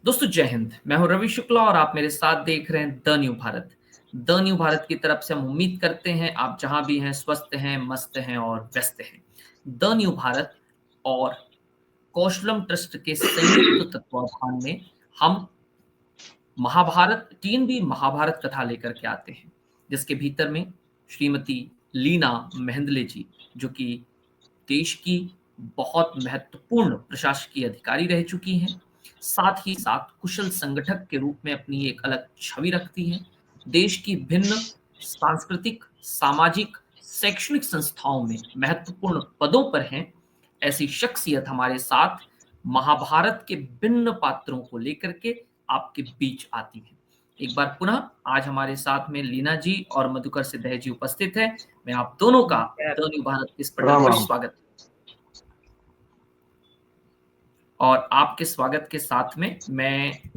दोस्तों जय हिंद। मैं हूं रवि शुक्ला और आप मेरे साथ देख रहे हैं the new Bharat. The new Bharat की तरफ से हम उम्मीद करते हैं आप जहां भी हैं स्वस्थ हैं, मस्त हैं और व्यस्त हैं। द न्यू भारत और कौशलम ट्रस्ट के संयुक्त तत्वाधान में हम महाभारत 3 महाभारत कथा लेकर के आते हैं, जिसके भीतर में श्रीमती लीना मेहंदले जी, जो कि देश की बहुत महत्वपूर्ण प्रशासकीय अधिकारी रह चुकी हैं, साथ ही साथ कुशल संगठक के रूप में अपनी एक अलग छवि रखती हैं। देश की भिन्न सांस्कृतिक, सामाजिक, शैक्षणिक संस्थाओं में महत्वपूर्ण पदों पर हैं। ऐसी शख्सियत हमारे साथ महाभारत के भिन्न पात्रों को लेकर के आपके बीच आती है। एक बार पुनः आज हमारे साथ में लीना जी और मधुकर सिद्धय जी उपस्थित है। मैं आप दोनों का द न्यू भारत के इस पटल पर स्वागत और आपके स्वागत के साथ में मैं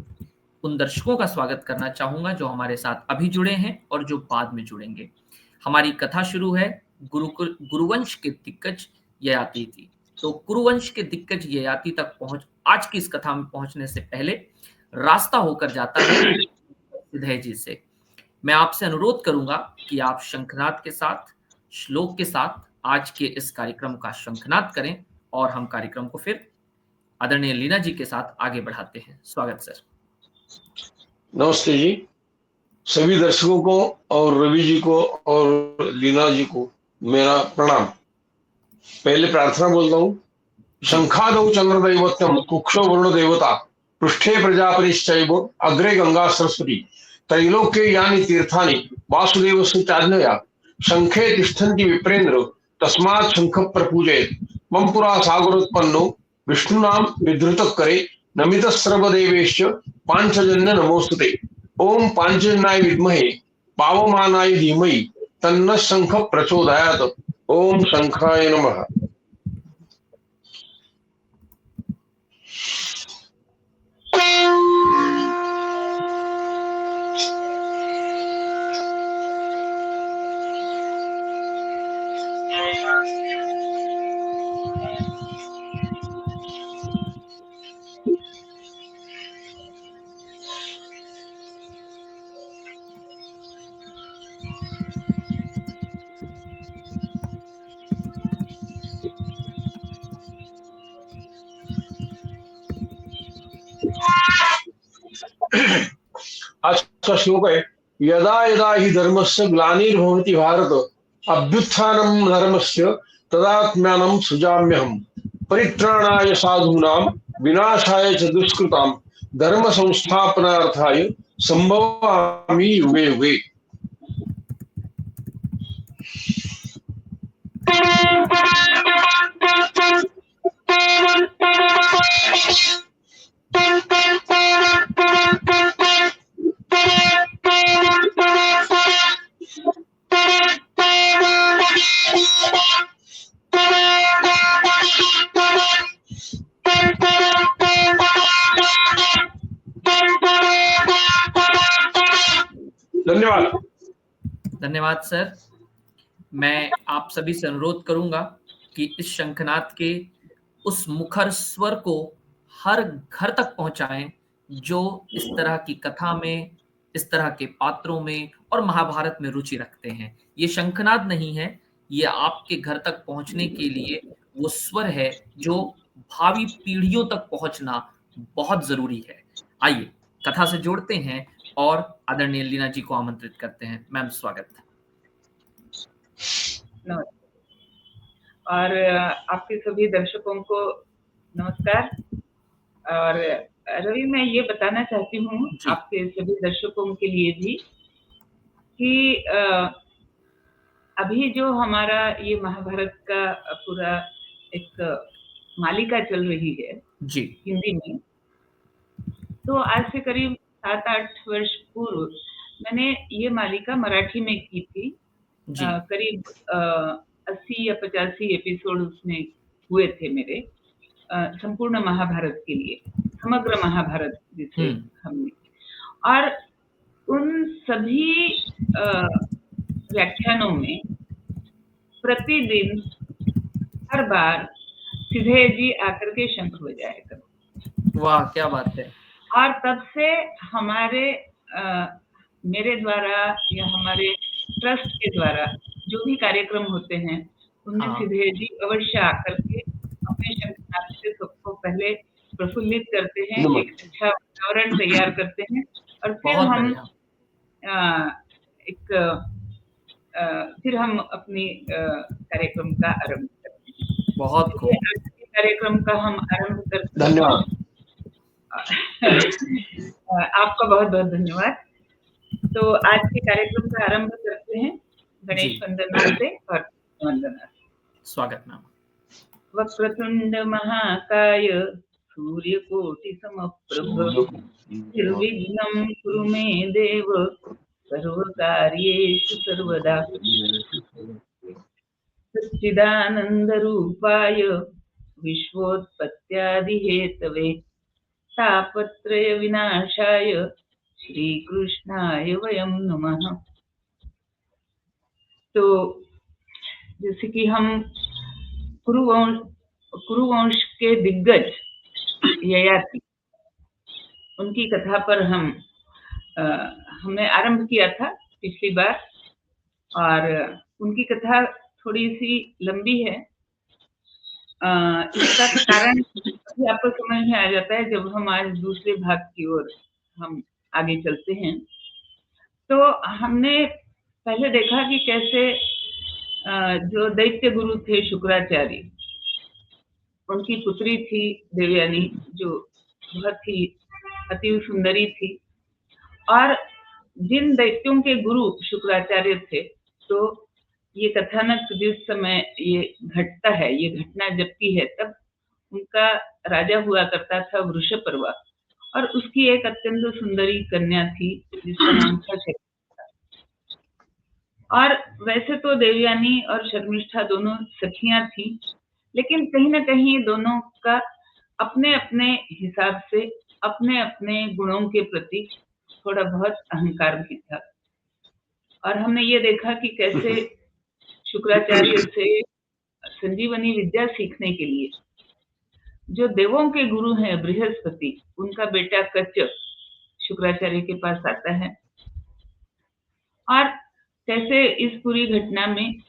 उन दर्शकों का स्वागत करना चाहूंगा जो हमारे साथ अभी जुड़े हैं और जो बाद में जुड़ेंगे। हमारी कथा शुरू है गुरुवंश के दिग्गज ययाति थी। तो कुरुवंश के दिग्गज ययाति तक आज की इस कथा में पहुंचने से पहले रास्ता होकर जाता है सिद्धय जी से। मैं आपसे अनुरोध करूंगा कि आप शंखनाद के साथ, श्लोक के साथ आज के इस कार्यक्रम का शंखनाद करें और हम कार्यक्रम को फिर आदरणीय लीना जी के साथ आगे बढ़ाते हैं। स्वागत सर। नमस्ते जी, सभी दर्शकों को और रवि जी को और लीना जी को मेरा प्रणाम। पहले प्रार्थना बोलता हूँ। शंखादौ चंद्रदैवत्यम कुक्षो वरुण देवता पृष्ठे प्रजापतिश्चैव अग्रे गंगा सरस्वती त्रैलोक्ये यानि तीर्थानि वासुदेवस्य चाज्ञया शंखे तिष्ठन्ति विप्रेन्द्र तस्मात् शंख प्रपूजयेत् मम पुरा सागरोत्पन्नो विष्णुनाम विधृतः करे नमितः सर्वदेवेश्च पांचजन्य नमोस्तुते। ओम पांचजन्याय विद्महे पावमानाय धीमहि तन्नः शंख प्रचोदयात्। ओम शंखाय नमः। आज का श्लोक है, यदा यदा हि धर्मस्य ग्लानिर्भवति भारत अभ्युत्थानं धर्मस्य तदात्म्यानं सृजाम्यहम् परित्राणाय साधूनां विनाशाय च दुष्कृतां धर्म संस्थापनार्थाय संभवामि युगे युगे। धन्यवाद। धन्यवाद सर। मैं आप सभी से अनुरोध करूंगा कि इस शंखनाद के उस मुखर स्वर को हर घर तक पहुंचाएं जो इस तरह की कथा में, इस तरह के पात्रों में और महाभारत में रुचि रखते हैं। ये शंखनाद नहीं है, ये आपके घर तक पहुंचने के लिए वो स्वर है जो भावी पीढ़ियों तक पहुंचना बहुत जरूरी है। आइए कथा से जोड़ते हैं और आदरणीय लीना जी को आमंत्रित करते हैं। मैम स्वागत। और आपके सभी दर्शकों को नमस्कार। और रवि, मैं ये बताना चाहती हूँ आपके सभी दर्शकों के लिए भी कि अभी जो हमारा ये महाभारत का पूरा एक मालिका चल रही है जी हिंदी में, तो आज से करीब 7-8 वर्ष पूर्व मैंने ये मालिका मराठी में की थी। करीब 80 या 85 एपिसोड उसमें हुए थे मेरे, संपूर्ण महाभारत के लिए, समग्र महाभारत जिसे हमने, और उन सभी व्याख्यानों में प्रतिदिन हर बार सिद्धय जी आकर के शंख बजाया करते। वाह, क्या बात है। और तब से हमारे मेरे द्वारा या हमारे ट्रस्ट के द्वारा जो भी कार्यक्रम होते हैं उनमें हाँ। सिद्धेश जी अवश्य आकर के अपने शंखनाद से सबको पहले प्रफुल्लित करते हैं, एक अच्छा वातावरण तैयार करते हैं और बहुत बढ़िया। फिर हम अपनी कार्यक्रम का आरंभ करते हैं। बहुत खूब। आज के कार्यक्रम का हम आरंभ करते हैं। धन्यवाद। आपका बहुत बहुत धन्यवाद। तो आज के कार्यक्रम का आरंभ करते हैं गणेश वंदना से और वंदना से। स्वागत मैम। वक्रतुंड महाकाय सूर्यकोटि समप्रभ निर्विघ्नं कुरु मे देव सर्वकार्येषु सर्वदा। सच्चिदानन्दरूपाय विश्वोत्पत्त्यादिहेतवे तापत्रय विनाशाय श्रीकृष्णाय वयं नमः। तो जैसे कि हम कुरुवंश के दिग्गज ययाति उनकी कथा पर हमने आरंभ किया था पिछली बार और उनकी कथा थोड़ी सी लंबी है। इसका कारण अभी आपको समझ में आ जाता है जब हम आज दूसरे भाग की ओर हम आगे चलते हैं। तो हमने पहले देखा कि कैसे जो दैत्य गुरु थे शुक्राचार्य, उनकी पुत्री थी देवयानी जो बहुत ही अति सुंदरी थी और जिन दैत्यों के गुरु शुक्राचार्य थे, तो ये कथानक जिस समय ये घटता है, ये घटना जब की है, तब उनका राजा हुआ करता था वृषपर्वा और उसकी एक अत्यंत सुंदरी कन्या थी जिसका नाम था शर्मिष्ठा। और वैसे तो देवयानी और शर्मिष्ठा दोनों सखियां थी, लेकिन कहीं ना कहीं दोनों का अपने अपने हिसाब से अपने अपने गुणों के प्रति थोड़ा बहुत अहंकार भी था। और हमने ये देखा कि कैसे शुक्राचार्य से संजीवनी विद्या सीखने के लिए जो देवों के गुरु हैं बृहस्पति, उनका बेटा कच्च शुक्राचार्य के पास आता है और कैसे इस पूरी घटना में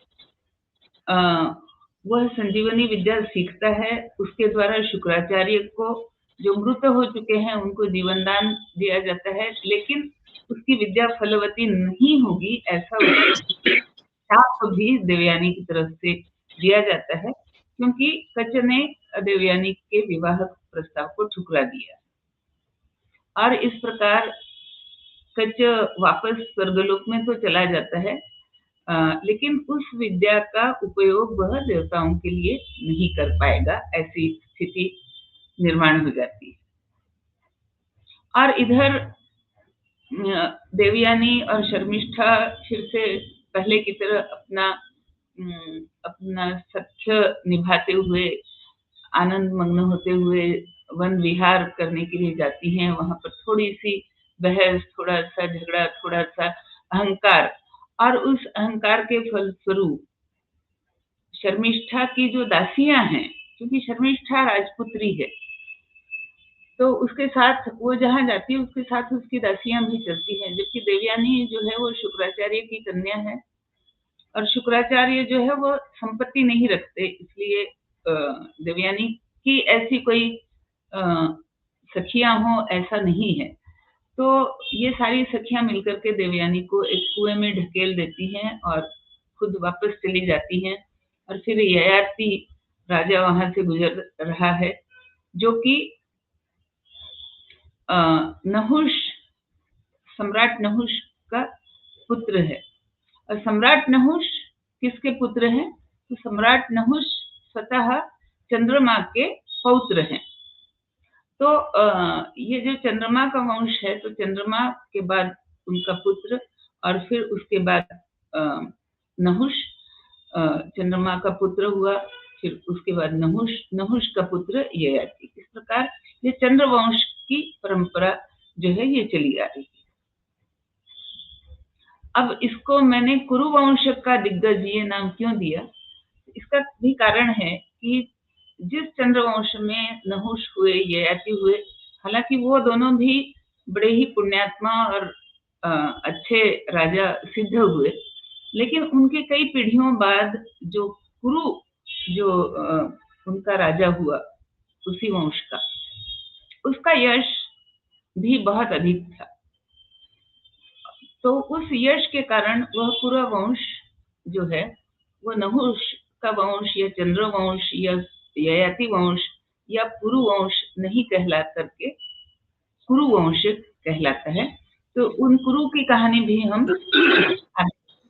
वह संजीवनी विद्या सीखता है। उसके द्वारा शुक्राचार्य को जो मृत हो चुके हैं उनको जीवन दान दिया जाता है, लेकिन उसकी विद्या फलवती नहीं होगी ऐसा शाप भी देवयानी की तरफ से दिया जाता है, क्योंकि कच्च ने देवयानी के विवाह प्रस्ताव को ठुकरा दिया और इस प्रकार कच्च वापस स्वर्गलोक में तो चला जाता है, लेकिन उस विद्या का उपयोग वह देवताओं के लिए नहीं कर पाएगा, ऐसी स्थिति निर्माण हो जाती है। और इधर देवयानी और शर्मिष्ठा फिर से पहले की तरह अपना सख्य निभाते हुए आनंद मग्न होते हुए वन विहार करने के लिए जाती हैं। वहां पर थोड़ी सी बहस, थोड़ा सा झगड़ा, थोड़ा सा अहंकार, और उस अहंकार के फलस्वरूप शर्मिष्ठा की जो दासियां हैं, क्योंकि शर्मिष्ठा राजपुत्री है, तो उसके साथ वो जहाँ जाती है उसके साथ उसकी दासियां भी चलती हैं, जबकि देवयानी जो है वो शुक्राचार्य की कन्या है और शुक्राचार्य जो है वो संपत्ति नहीं रखते, इसलिए देवयानी की ऐसी कोई सखियां हो ऐसा नहीं है। तो ये सारी सखियां मिलकर के देवयानी को एक कुएं में ढकेल देती हैं और खुद वापस चली जाती हैं। और फिर ययाति राजा वहां से गुजर रहा है, जो कि नहुष, सम्राट नहुष का पुत्र है। और सम्राट नहुष किसके पुत्र हैं? तो सम्राट नहुष स्वतः चंद्रमा के पौत्र हैं। तो ये जो चंद्रमा का वंश है, तो चंद्रमा के बाद उनका पुत्र और फिर उसके बाद नहुष चंद्रमा का पुत्र हुआ, फिर उसके बाद नहुष का पुत्र ययाति। इस प्रकार ये चंद्रवंश की परंपरा जो है ये चली आ रही है। अब इसको मैंने कुरुवंश का दिग्गज ये नाम क्यों दिया? इसका भी कारण है कि जिस चंद्रवंश में नहुष हुए, ययाति हुए, हालांकि वो दोनों भी बड़े ही पुण्यात्मा और अच्छे राजा सिद्ध हुए, लेकिन उनके कई पीढ़ियों बाद जो कुरु जो उनका राजा हुआ उसी वंश का, उसका यश भी बहुत अधिक था। तो उस यश के कारण वह पूरा वंश जो है वो नहुष का वंश या चंद्र वंश या ययाति वंश या पुरु वंश नहीं कहला करके कुरु वंश कहलाता है। तो उन कुरु की कहानी भी हम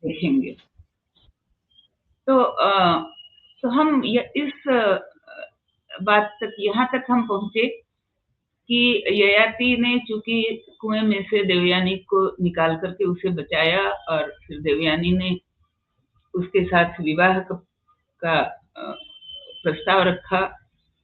देखेंगे। तो हम इस बात तक यहाँ तक हम पहुंचे कि ययाति ने चूंकि कुएं में से देवयानी को निकाल करके उसे बचाया और फिर देवयानी ने उसके साथ विवाह का प्रस्ताव रखा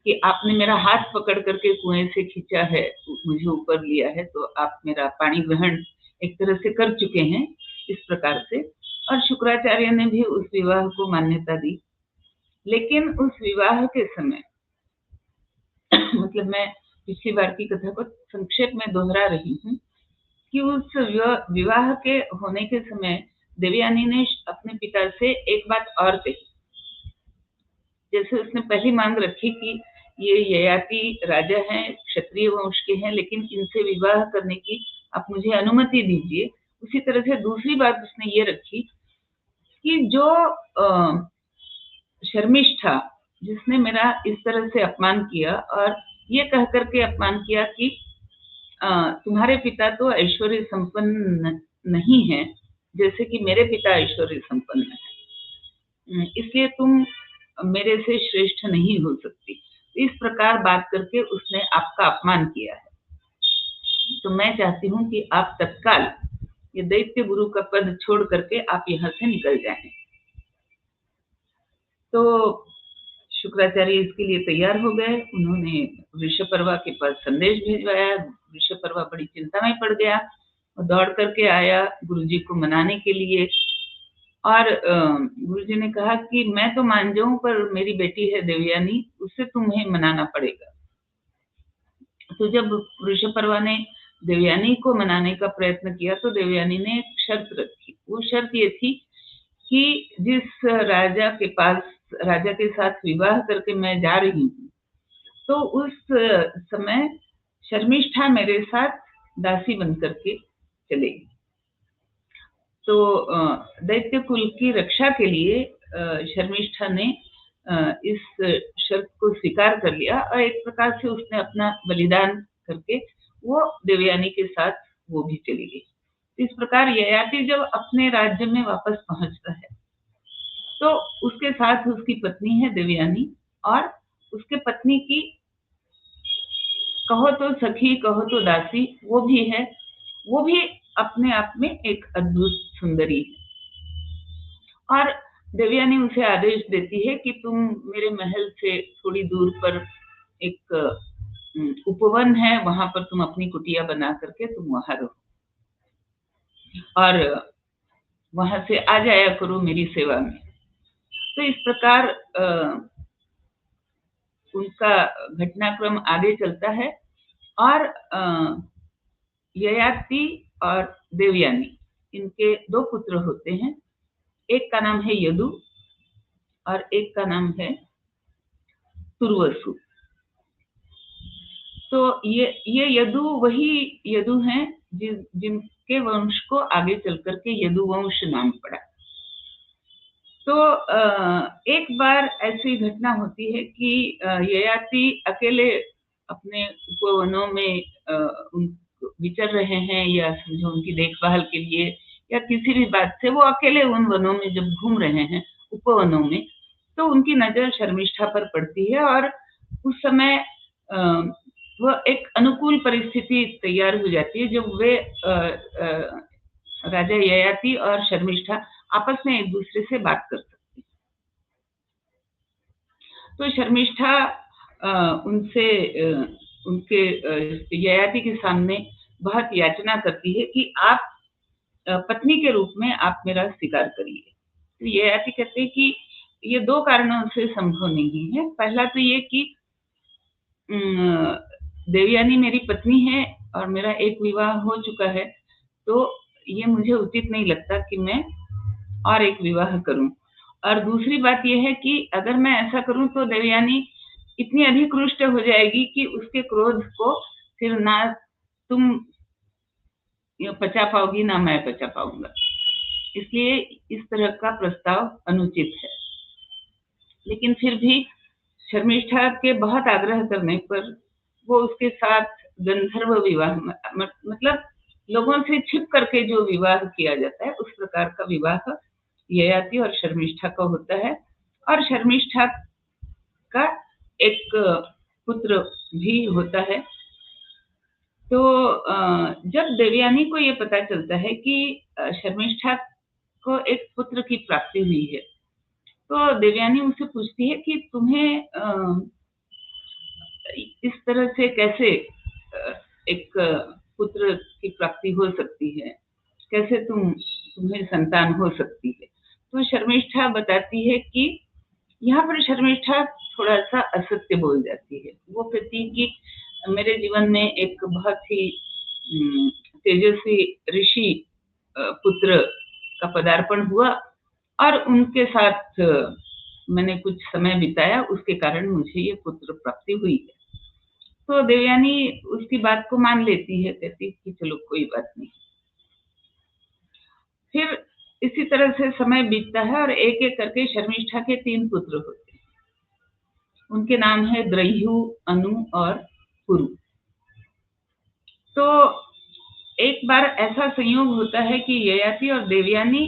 कि आपने मेरा हाथ पकड़ करके कुएं से खींचा है, मुझे ऊपर लिया है, तो आप मेरा पानी ग्रहण एक तरह से कर चुके हैं इस प्रकार से। और शुक्राचार्य ने भी उस विवाह को मान्यता दी। लेकिन उस विवाह के समय मतलब मैं पिछली बार की कथा को संक्षेप में दोहरा रही हूँ कि उस विवाह के होने के समय देवयानी ने अपने पिता से एक बात और कही। जैसे उसने पहली मांग रखी कि ये ययाति राजा हैं, क्षत्रिय वंश के हैं, लेकिन इनसे विवाह करने की आप मुझे अनुमति दीजिए। उसी तरह से दूसरी बात उसने ये रखी कि जो शर्मिष्ठा जिसने मेरा इस तरह से अपमान किया और ये कह करके अपमान किया कि तुम्हारे पिता तो ऐश्वर्य संपन्न नहीं है जैसे कि मेरे पिता ऐश्वर्य संपन्न है, इसलिए तुम मेरे से श्रेष्ठ नहीं हो सकती। इस प्रकार बात करके उसने आपका अपमान किया है। तो मैं चाहती हूँ कि आप तत्काल ये दैत्य गुरु का पद छोड़ करके आप यहाँ से निकल जाएं। तो शुक्राचार्य इसके लिए तैयार हो गए। उन्होंने वृषपर्वा के पास संदेश भिजवाया। वृषपर्वा बड़ी चिंता में पड़ गया और दौड़ करके आया गुरुजी को मनाने के लिए। और गुरुजी ने कहा कि मैं तो मान जाऊं, पर मेरी बेटी है देवयानी, उससे तुम्हें मनाना पड़ेगा। तो जब वृषपर्वा ने देवयानी को मनाने का प्रयत्न किया तो देवयानी ने एक शर्त रखी। वो शर्त ये थी कि जिस राजा के पास राजा के साथ विवाह करके मैं जा रही हूँ, तो उस समय शर्मिष्ठा मेरे साथ दासी बन करके चलेगी। तो दैत्य कुल की रक्षा के लिए शर्मिष्ठा ने इस शर्त को स्वीकार कर लिया और एक प्रकार से उसने अपना बलिदान करके वो देवयानी के साथ वो भी चली गई। इस प्रकार ययाति जब अपने राज्य में वापस पहुंचता है तो उसके साथ उसकी पत्नी है देवयानी और उसके पत्नी की कहो तो सखी कहो तो दासी वो भी है। वो भी अपने आप में एक अद्भुत सुंदरी है। और देवयानी उसे आदेश देती है कि तुम मेरे महल से थोड़ी दूर पर एक उपवन है, वहां पर तुम अपनी कुटिया बना करके तुम वहां रहो और वहां से आ जाया करो मेरी सेवा में। तो इस प्रकार उनका घटनाक्रम आगे चलता है और ययाति और देवयानी इनके दो पुत्र होते हैं। एक का नाम है यदु और एक का नाम है तुर्वसु। तो ये यदु वही यदु हैं जिनके वंश को आगे चल करके यदु वंश नाम पड़ा। तो एक बार ऐसी घटना होती है कि ययाति अकेले अपने उपवनों में विचर रहे हैं या समझो उनकी देखभाल के लिए या किसी भी बात से वो अकेले उन वनों में जब घूम रहे हैं उपवनों में, तो उनकी नजर शर्मिष्ठा पर पड़ती है और उस समय वो एक अनुकूल परिस्थिति तैयार हो जाती है जब वे राजा ययाति और शर्मिष्ठा आपस में एक दूसरे से बात कर सकते हैं। तो शर्मिष्ठा उनसे उनके ययाति के सामने बहुत याचना करती है कि आप पत्नी के रूप में आप मेरा स्वीकार करिए। तो ययाति कहते हैं कि ये दो कारणों से संभव नहीं है। पहला तो ये कि देवयानी मेरी पत्नी है और मेरा एक विवाह हो चुका है, तो ये मुझे उचित नहीं लगता कि मैं और एक विवाह करूं। और दूसरी बात यह है कि अगर मैं ऐसा करूं तो देवयानी इतनी अधिक रुष्ट हो जाएगी कि उसके क्रोध को फिर ना तुम पचा पाओगी ना मैं पचा पाऊंगा। इसलिए इस तरह का प्रस्ताव अनुचित है। लेकिन फिर भी शर्मिष्ठा के बहुत आग्रह करने पर वो उसके साथ गंधर्व विवाह मतलब लोगों से छिप करके जो विवाह किया जाता है उस प्रकार का विवाह ययाति और शर्मिष्ठा का होता है। और शर्मिष्ठा का एक पुत्र भी होता है। तो जब देवयानी को ये पता चलता है कि शर्मिष्ठा को एक पुत्र की प्राप्ति हुई है, तो देवयानी उससे पूछती है कि तुम्हें इस तरह से कैसे एक पुत्र की प्राप्ति हो सकती है, कैसे तुम्हें संतान हो सकती है। तो शर्मिष्ठा बताती है कि यहाँ पर शर्मिष्ठा थोड़ा सा असत्य बोल जाती है। वो कहती है कि मेरे जीवन में एक बहुत ही तेजस्वी ऋषि पुत्र का पदार्पण हुआ और उनके साथ मैंने कुछ समय बिताया, उसके कारण मुझे ये पुत्र प्राप्ति हुई है। तो देवयानी उसकी बात को मान लेती है, कहती कि चलो कोई बात नहीं। फिर इसी तरह से समय बीतता है और एक एक करके शर्मिष्ठा के 3 पुत्र होते हैं। उनके नाम है द्रयु, अनु और पुरु। तो एक बार ऐसा संयोग होता है कि ययाति और देवयानी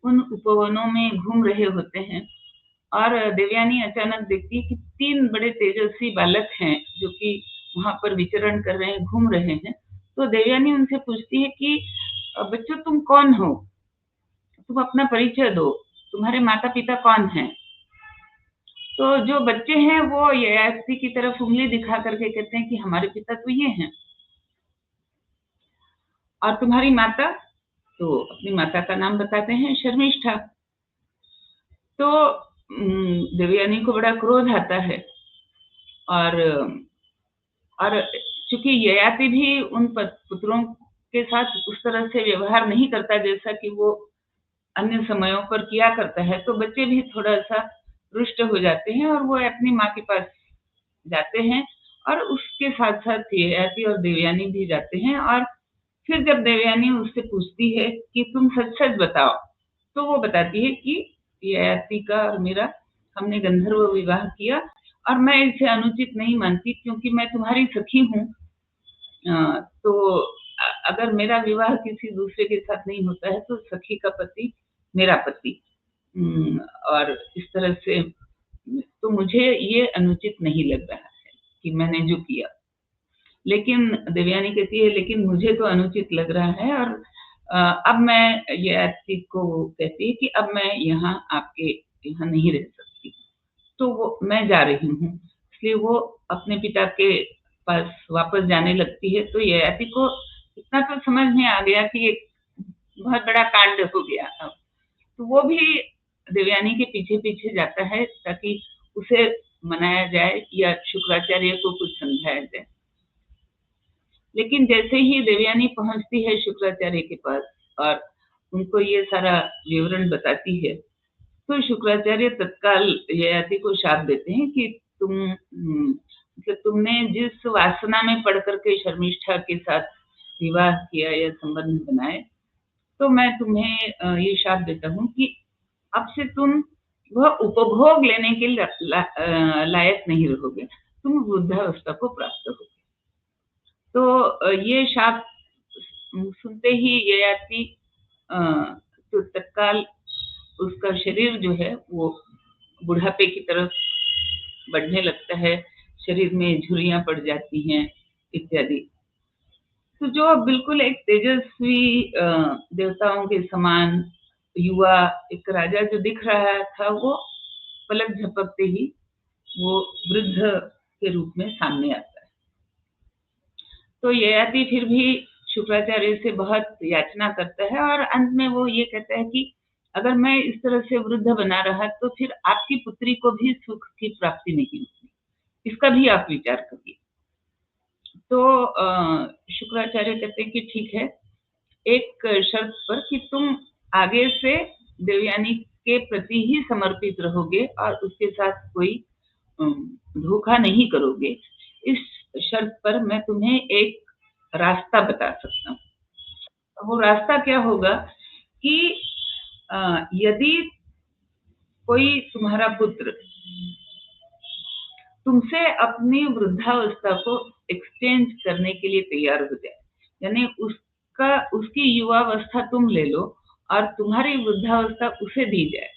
उन उपवनों में घूम रहे होते हैं और देवयानी अचानक देखती है कि 3 बड़े तेजस्वी बालक हैं जो कि वहां पर विचरण कर रहे हैं, घूम रहे हैं। तो देवयानी उनसे पूछती है कि बच्चों तुम कौन हो, तुम अपना परिचय दो, तुम्हारे माता पिता कौन हैं। तो जो बच्चे हैं वो ययाति की तरफ उंगली दिखा करके कहते हैं कि हमारे पिता तो ये हैं। और तुम्हारी माता? तो अपनी माता का नाम बताते हैं, शर्मिष्ठा। तो देवयानी को बड़ा क्रोध आता है और चूंकि ययाति भी उन पुत्रों के साथ उस तरह से व्यवहार नहीं करता जैसा कि वो अन्य समयों पर किया करता है, तो बच्चे भी थोड़ा सा रुष्ट हो जाते हैं और वो अपनी माँ के पास जाते हैं और उसके साथ साथ ययाति और देवयानी भी जाते हैं। और फिर जब देवयानी उससे पूछती है कि तुम सच सच बताओ, तो वो बताती है कि ययाति का और मेरा हमने गंधर्व विवाह किया और मैं इसे अनुचित नहीं मानती क्योंकि मैं तुम्हारी सखी हूँ। तो अगर मेरा विवाह किसी दूसरे के साथ नहीं होता है तो सखी का पति मेरा पति, और इस तरह से तो मुझे ये अनुचित नहीं लग रहा है कि मैंने जो किया। लेकिन देवयानी कहती है लेकिन मुझे तो अनुचित लग रहा है और अब मैं ययाति को कहती है कि अब मैं यहाँ आपके यहाँ नहीं रह सकती, तो वो मैं जा रही हूँ। इसलिए वो अपने पिता के पास वापस जाने लगती है। तो ययाति को इतना तो समझ में आ गया कि एक बहुत बड़ा कांड हो गया अब। तो वो भी देवयानी के पीछे पीछे जाता है ताकि उसे मनाया जाए या शुक्राचार्य को कुछ समझाया जाए। लेकिन जैसे ही देवयानी पहुंचती है शुक्राचार्य के पास और उनको ये सारा विवरण बताती है, तो शुक्राचार्य तत्काल ययाति को शाप देते हैं कि मतलब तुमने जिस वासना में पड़ करके शर्मिष्ठा के साथ विवाह किया या संबंध बनाए, तो मैं तुम्हें ये शाप देता हूँ कि अब से तुम वह उपभोग लेने के लायक नहीं रहोगे, तुम वृद्धावस्था को प्राप्त होगे। तो ये शाप सुनते ही ययाति तो तत्काल उसका शरीर जो है वो बुढ़ापे की तरफ बढ़ने लगता है, शरीर में झुर्रियां पड़ जाती हैं इत्यादि। तो जो बिल्कुल एक तेजस्वी देवताओं के समान युवा एक राजा जो दिख रहा था, वो पलक झपकते ही वो वृद्ध के रूप में सामने आता है। तो ययाति फिर भी शुक्राचार्य से बहुत याचना करता है और अंत में वो ये कहता है कि अगर मैं इस तरह से वृद्ध बना रहा तो फिर आपकी पुत्री को भी सुख की प्राप्ति नहीं होगी, इसका भी आप विचार करिए। तो शुक्राचार्य कहते हैं कि ठीक है, एक शर्त पर कि तुम आगे से देवयानी के प्रति ही समर्पित रहोगे और उसके साथ कोई धोखा नहीं करोगे। इस शर्त पर मैं तुम्हें एक रास्ता बता सकता हूँ। वो रास्ता क्या होगा कि यदि कोई तुम्हारा पुत्र तुमसे अपनी वृद्धावस्था को एक्सचेंज करने के लिए तैयार हो जाए, यानी उसकी युवावस्था तुम ले लो और तुम्हारी वृद्धावस्था उसे दी जाए,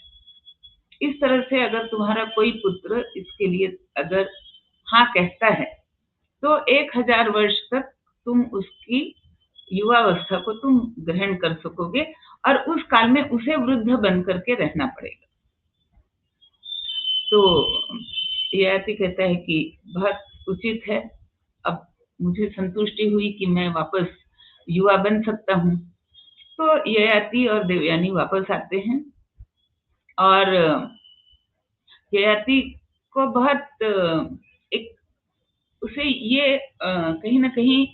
इस तरह से अगर तुम्हारा कोई पुत्र इसके लिए अगर हाँ कहता है, तो 1000 वर्ष तक तुम उसकी युवावस्था को तुम ग्रहण कर सकोगे और उस काल में उसे वृद्ध बन करके रहना पड़ेगा। तो ययाति कहता है कि बहुत उचित है, अब मुझे संतुष्टि हुई कि मैं वापस युवा बन सकता हूँ। तो ययाति और देवयानी वापस आते हैं और ययाति को बहुत एक उसे ये कहीं ना कहीं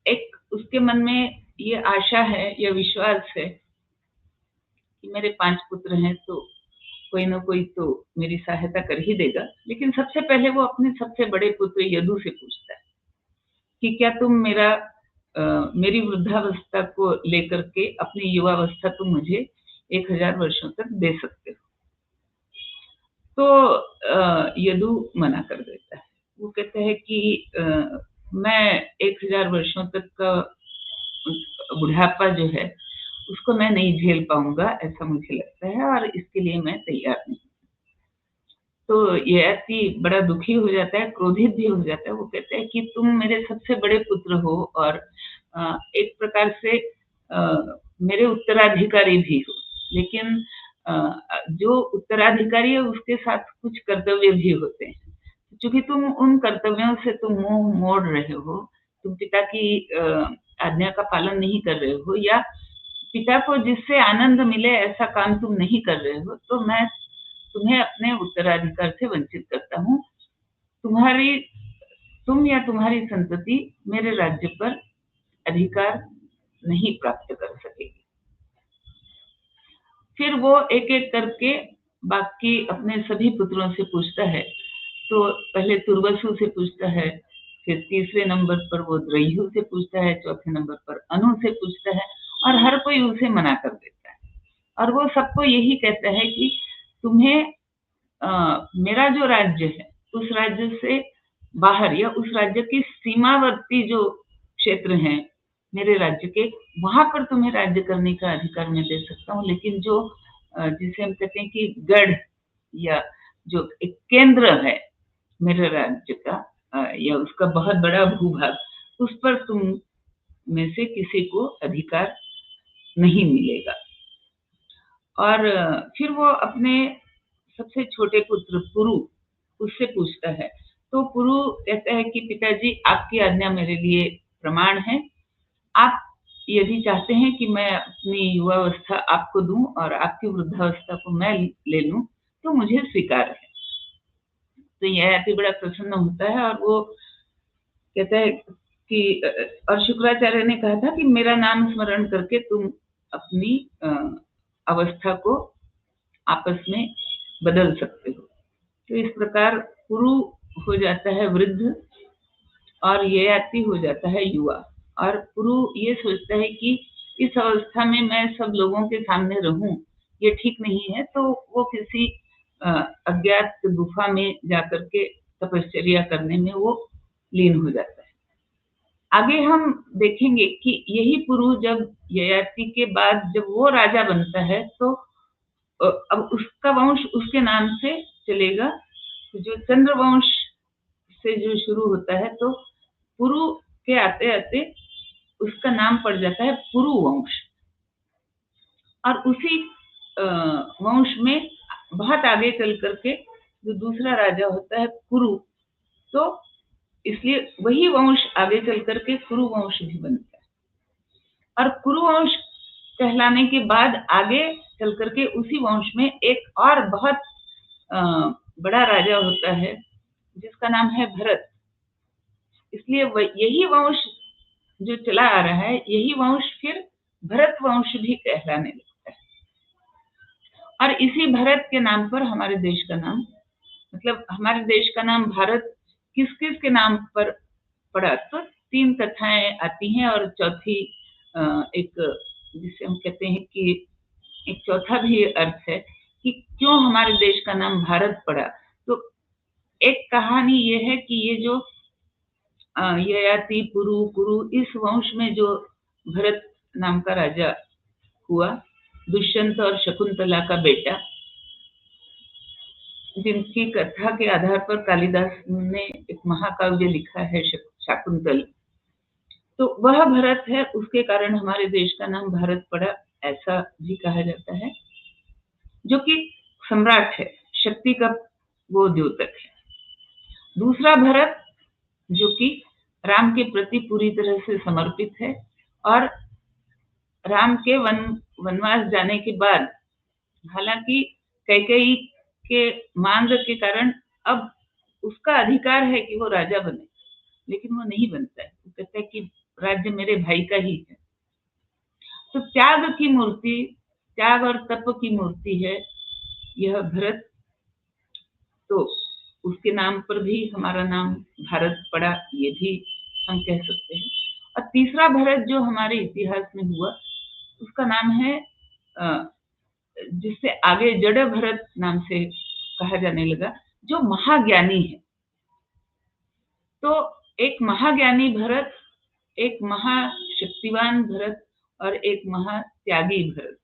एक उसके मन में ये आशा है, ये विश्वास है कि मेरे 5 पुत्र हैं तो कोई ना कोई तो मेरी सहायता कर ही देगा। लेकिन सबसे पहले वो अपने सबसे बड़े पुत्र यदु से पूछता है कि क्या तुम मेरी वृद्धावस्था को लेकर के अपनी युवावस्था तुम मुझे 1000 वर्षों तक दे सकते हो। तो यदु मना कर देता है। वो कहता है कि मैं 1000 वर्षों तक का बुढ़ापा जो है उसको मैं नहीं झेल पाऊंगा, ऐसा मुझे लगता है, और इसके लिए मैं तैयार नहीं। तो ययाति बड़ा दुखी हो जाता है, क्रोधित भी हो जाता है। वो कहता है कि तुम मेरे सबसे बड़े पुत्र हो और एक प्रकार से मेरे उत्तराधिकारी भी हो, लेकिन जो उत्तराधिकारी है उसके साथ कुछ कर्तव्य भी होते हैं। क्योंकि तुम उन कर्तव्यों से तुम मुंह मोड़ रहे हो, तुम पिता की आज्ञा का पालन नहीं कर रहे हो, या पिता को जिससे आनंद मिले ऐसा काम तुम नहीं कर रहे हो, तो मैं तुम्हें अपने उत्तराधिकार से वंचित करता हूँ। तुम या तुम्हारी संतति मेरे राज्य पर अधिकार नहीं प्राप्त कर सकेगी। फिर वो एक एक करके बाकी अपने सभी पुत्रों से पूछता है। तो पहले तुर्वसु से पूछता है, फिर तीसरे नंबर पर वो द्रयु से पूछता है, चौथे नंबर पर अनु से पूछता है, और हर कोई उसे मना कर देता है। और वो सबको यही कहता है कि तुम्हें मेरा जो राज्य है उस राज्य से बाहर या उस राज्य की सीमावर्ती जो क्षेत्र हैं मेरे राज्य के, वहां पर तुम्हें राज्य करने का अधिकार मैं दे सकता हूँ, लेकिन जो जिसे हम कहते हैं कि गढ़ या जो एक केंद्र है मेरे राज्य का या उसका बहुत बड़ा भूभाग, उस पर तुम में से किसी को अधिकार नहीं मिलेगा। और फिर वो अपने सबसे छोटे पुत्र पुरु उससे पूछता है। तो पुरु कहता है कि पिताजी आपकी आज्ञा मेरे लिए प्रमाण है, आप यदि चाहते हैं कि मैं अपनी युवावस्था आपको दूं और आपकी वृद्धावस्था को मैं ले लूं तो मुझे स्वीकार है। तो ययाति बड़ा प्रसन्न होता है और वो कहता है कि और शुक्राचार्य ने कहा था कि मेरा नाम स्मरण करके तुम अपनी अवस्था को आपस में बदल सकते हो। तो इस प्रकार पुरु हो जाता है वृद्ध और ययाति हो जाता है युवा। और पुरु ये सोचता है कि इस अवस्था में मैं सब लोगों के सामने रहूं ये ठीक नहीं है, तो वो किसी अज्ञात गुफा में जाकर के तपश्चर्या करने में वो लीन हो जाता है। आगे हम देखेंगे कि यही पुरु जब ययाति के बाद जब वो राजा बनता है तो अब उसका वंश उसके नाम से चलेगा। जो चंद्रवंश से जो शुरू होता है, तो पुरु के आते आते उसका नाम पड़ जाता है पुरु वंश। और उसी वंश में बहुत आगे चल करके जो दूसरा राजा होता है कुरु, तो इसलिए वही वंश आगे चल करके कुरु वंश भी बनता है। और कुरु वंश कहलाने के बाद आगे चल करके उसी वंश में एक और बहुत बड़ा राजा होता है जिसका नाम है भरत। इसलिए यही वंश जो चला आ रहा है, यही वंश फिर भरत वंश भी कहलाने लगता है। और इसी भरत के नाम पर हमारे देश का नाम, मतलब हमारे देश का नाम भारत किस किस के नाम पर पड़ा, तो 3 कथाएं आती हैं। और चौथी एक, जिसे हम कहते हैं कि एक चौथा भी अर्थ है कि क्यों हमारे देश का नाम भारत पड़ा। तो एक कहानी ये है कि ये जो ययाति, पुरु, कुरु, इस वंश में जो भरत नाम का राजा हुआ, दुष्यंत और शकुंतला का बेटा, जिनकी कथा के आधार पर कालिदास ने एक महाकाव्य लिखा है शाकुंतल, तो वह भरत है। उसके कारण हमारे देश का नाम भारत पड़ा, ऐसा भी कहा जाता है, जो कि सम्राट है, शक्ति का वो द्योतक है। दूसरा भरत जो कि राम के प्रति पूरी तरह से समर्पित है, और राम के वनवास जाने के बाद, हालांकि कैकेयी के मांग के कारण अब उसका अधिकार है कि वो राजा बने, लेकिन वो नहीं बनता है। वो कहता है कि राज्य मेरे भाई का ही है। तो त्याग की मूर्ति, त्याग और तप की मूर्ति है यह भरत। तो उसके नाम पर भी हमारा नाम भारत पड़ा, ये भी हम कह सकते हैं। और तीसरा भरत जो हमारे इतिहास में हुआ, उसका नाम है, जिससे आगे जड़ भरत नाम से कहा जाने लगा, जो महाज्ञानी है। तो एक महाज्ञानी भरत, एक महाशक्तिवान भरत और एक महात्यागी भरत,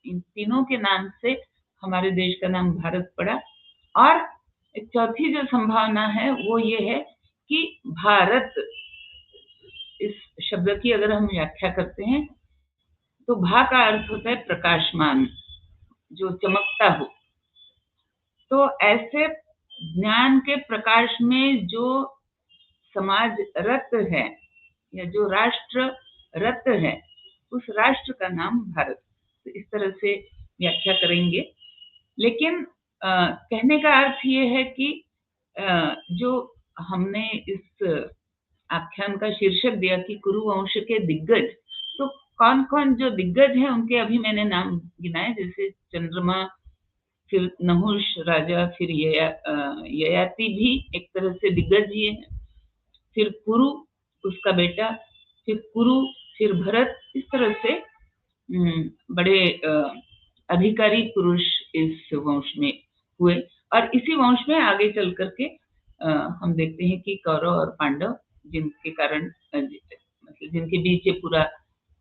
इन तीनों के नाम से हमारे देश का नाम भारत पड़ा। और एक चौथी जो संभावना है वो ये है कि भारत, इस शब्द की अगर हम व्याख्या करते हैं तो भा का अर्थ होता है प्रकाशमान, जो चमकता हो। तो ऐसे ज्ञान के प्रकाश में जो समाज रत है, या जो राष्ट्र रत है, उस राष्ट्र का नाम भारत। तो इस तरह से व्याख्या करेंगे। लेकिन कहने का अर्थ ये है कि जो हमने इस आख्यान का शीर्षक दिया कि कुरुवंश के दिग्गज, तो कौन कौन जो दिग्गज हैं उनके अभी मैंने नाम गिनाए, जैसे चंद्रमा, फिर नहुष राजा, फिर ययाति भी एक तरह से दिग्गज ही है, फिर पुरु उसका बेटा, फिर कुरु, फिर भरत। इस तरह से बड़े अधिकारी पुरुष इस वंश में हुए। और इसी वंश में आगे चल करके हम देखते हैं कि कौरव और पांडव, जिनके कारण मतलब जिनके बीच ये पूरा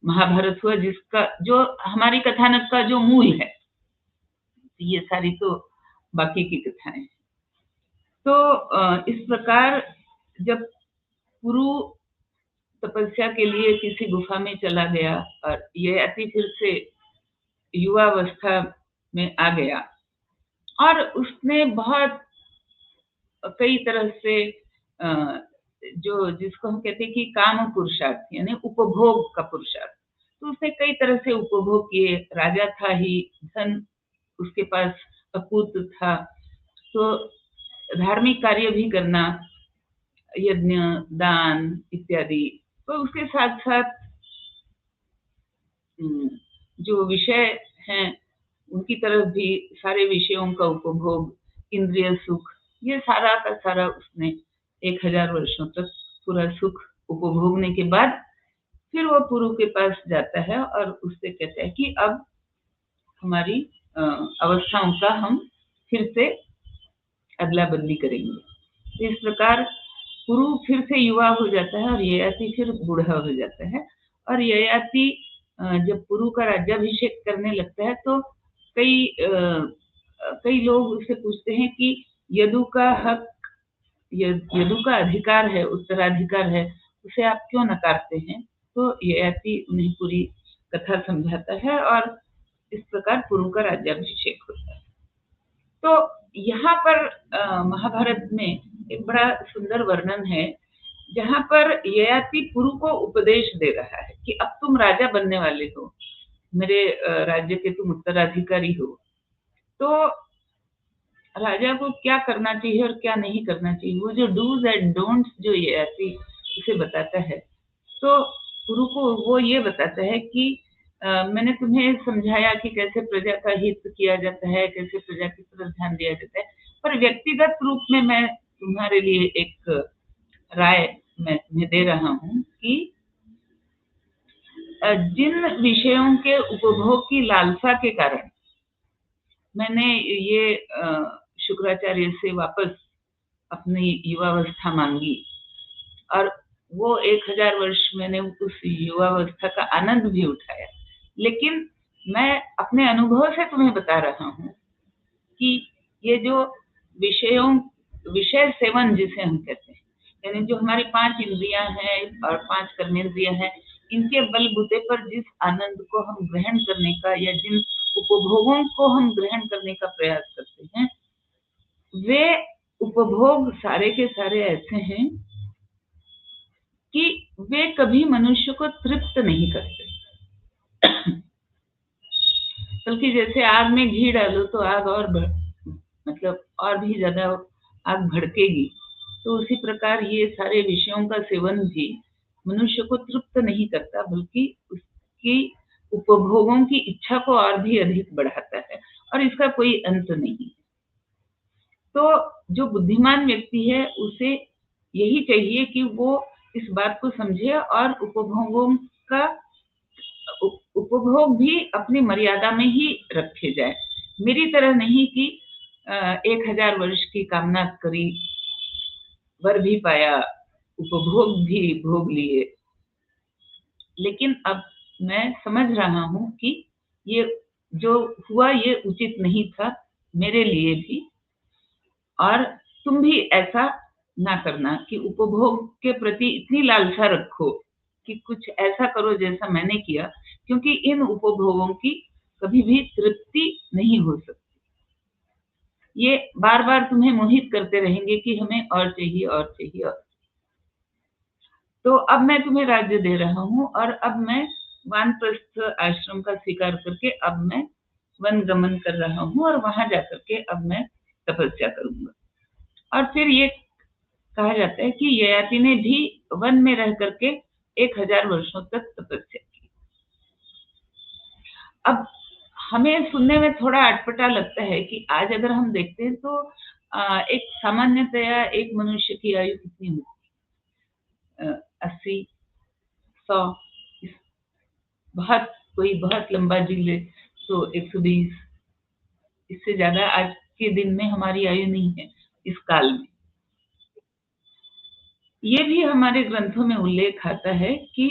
महाभारत हुआ, जिसका जो हमारी कथानक का जो मूल है, ये सारी तो बाकी की कथाएं हैं। तो इस प्रकार जब पुरु तपस्या के लिए किसी गुफा में चला गया और ययाति फिर से युवावस्था में आ गया, और उसने बहुत कई तरह से जो जिसको हम कहते हैं कि काम पुरुषार्थ, यानी उपभोग का पुरुषार्थ, तो उसने कई तरह से उपभोग किए। राजा था ही, धन उसके पास अपूर्त था, तो धार्मिक कार्य भी करना, यज्ञ, दान इत्यादि। तो उसके साथ साथ जो विषय हैं उनकी तरफ भी सारे विषयों का उपभोग, इंद्रिय सुख, ये सारा का सारा उसने 1000 वर्षों तक पूरा सुख उपभोगने के बाद फिर वो पुरु के पास जाता है और उससे कहता है कि अब हमारी अवस्थाओं का हम फिर से अदला बदली करेंगे। इस प्रकार पुरु फिर से युवा हो जाता है और ययाति फिर बूढ़ा हो जाता है। और ययाति जब पुरु का राज्याभिषेक करने लगता है तो कई लोग उससे पूछते हैं कि यदु का हक, यदु का अधिकार है, उत्तराधिकार है, उसे आप क्यों नकारते हैं? तो ययाति उन्हें पूरी कथा समझाता है और इस प्रकार पुरु का राज्याभिषेक होता है। तो यहाँ पर महाभारत में एक बड़ा सुंदर वर्णन है, जहाँ पर ययाति पुरु को उपदेश दे रहा है कि अब तुम राजा बनने वाले हो, मेरे राज्य के तुम उत्तराधिकारी हो, तो राजा को क्या करना चाहिए और क्या नहीं करना चाहिए, वो जो डूज एंड डोंट्स जो ययाति उसे बताता है, तो गुरु को वो ये बताता है कि मैंने तुम्हें समझाया कि कैसे प्रजा का हित किया जाता है, कैसे प्रजा की तरफ ध्यान दिया जाता है, पर व्यक्तिगत रूप में मैं तुम्हारे लिए एक राय मैं तुम्हें दे रहा हूँ कि जिन विषयों के उपभोग की लालसा के कारण मैंने ये शुक्राचार्य से वापस अपनी युवावस्था मांगी, और वो 1000 वर्ष मैंने उस युवावस्था का आनंद भी उठाया, लेकिन मैं अपने अनुभव से तुम्हें बता रहा हूँ कि ये जो विषय सेवन जिसे हम कहते हैं, यानी जो हमारी 5 इंद्रियां हैं और 5 कर्मेंद्रियां हैं, इनके बलबूते पर जिस आनंद को हम ग्रहण करने का या जिन उपभोगों को हम ग्रहण करने का प्रयास करते हैं, वे उपभोग सारे के सारे ऐसे हैं कि वे कभी मनुष्य को तृप्त नहीं करते। बल्कि जैसे आग में घी डालो तो आग और मतलब और भी ज्यादा आग भड़केगी, तो उसी प्रकार ये सारे विषयों का सेवन भी मनुष्य को तृप्त नहीं करता, बल्कि उसकी उपभोगों की इच्छा को और भी अधिक बढ़ाता है, और इसका कोई अंत नहीं। तो जो बुद्धिमान व्यक्ति है उसे यही चाहिए कि वो इस बात को समझे और उपभोग भी अपनी मर्यादा में ही रखे जाए। मेरी तरह नहीं कि 1000 वर्ष की कामना करी, वर भी पाया, उपभोग भी भोग लिए, लेकिन अब मैं समझ रहा हूँ कि ये जो हुआ ये उचित नहीं था मेरे लिए भी, और तुम भी ऐसा ना करना कि उपभोग के प्रति इतनी लालसा रखो कि कुछ ऐसा करो जैसा मैंने किया, क्योंकि इन उपभोगों की कभी भी तृप्ति नहीं हो सकती। ये बार बार तुम्हें मोहित करते रहेंगे कि हमें और चाहिए और चाहिए और। तो अब मैं तुम्हें राज्य दे रहा हूँ, और अब मैं वानप्रस्थ आश्रम का स्वीकार करके अब मैं वन गमन कर रहा हूँ, और वहां जाकर के अब मैं तपस्या करूंगा। और फिर ये कहा जाता है कि ययाति ने भी वन में रह करके 1000 वर्षों तक तपस्या की। अब हमें सुनने में थोड़ा अटपटा लगता है कि आज अगर हम देखते हैं तो एक सामान्यतया एक मनुष्य की आयु कितनी होती, 80, 100, कोई बहुत लंबा जी ले तो 120, इससे ज्यादा आज के दिन में हमारी आयु नहीं है इस काल में। ये भी हमारे ग्रंथों में उल्लेख आता है कि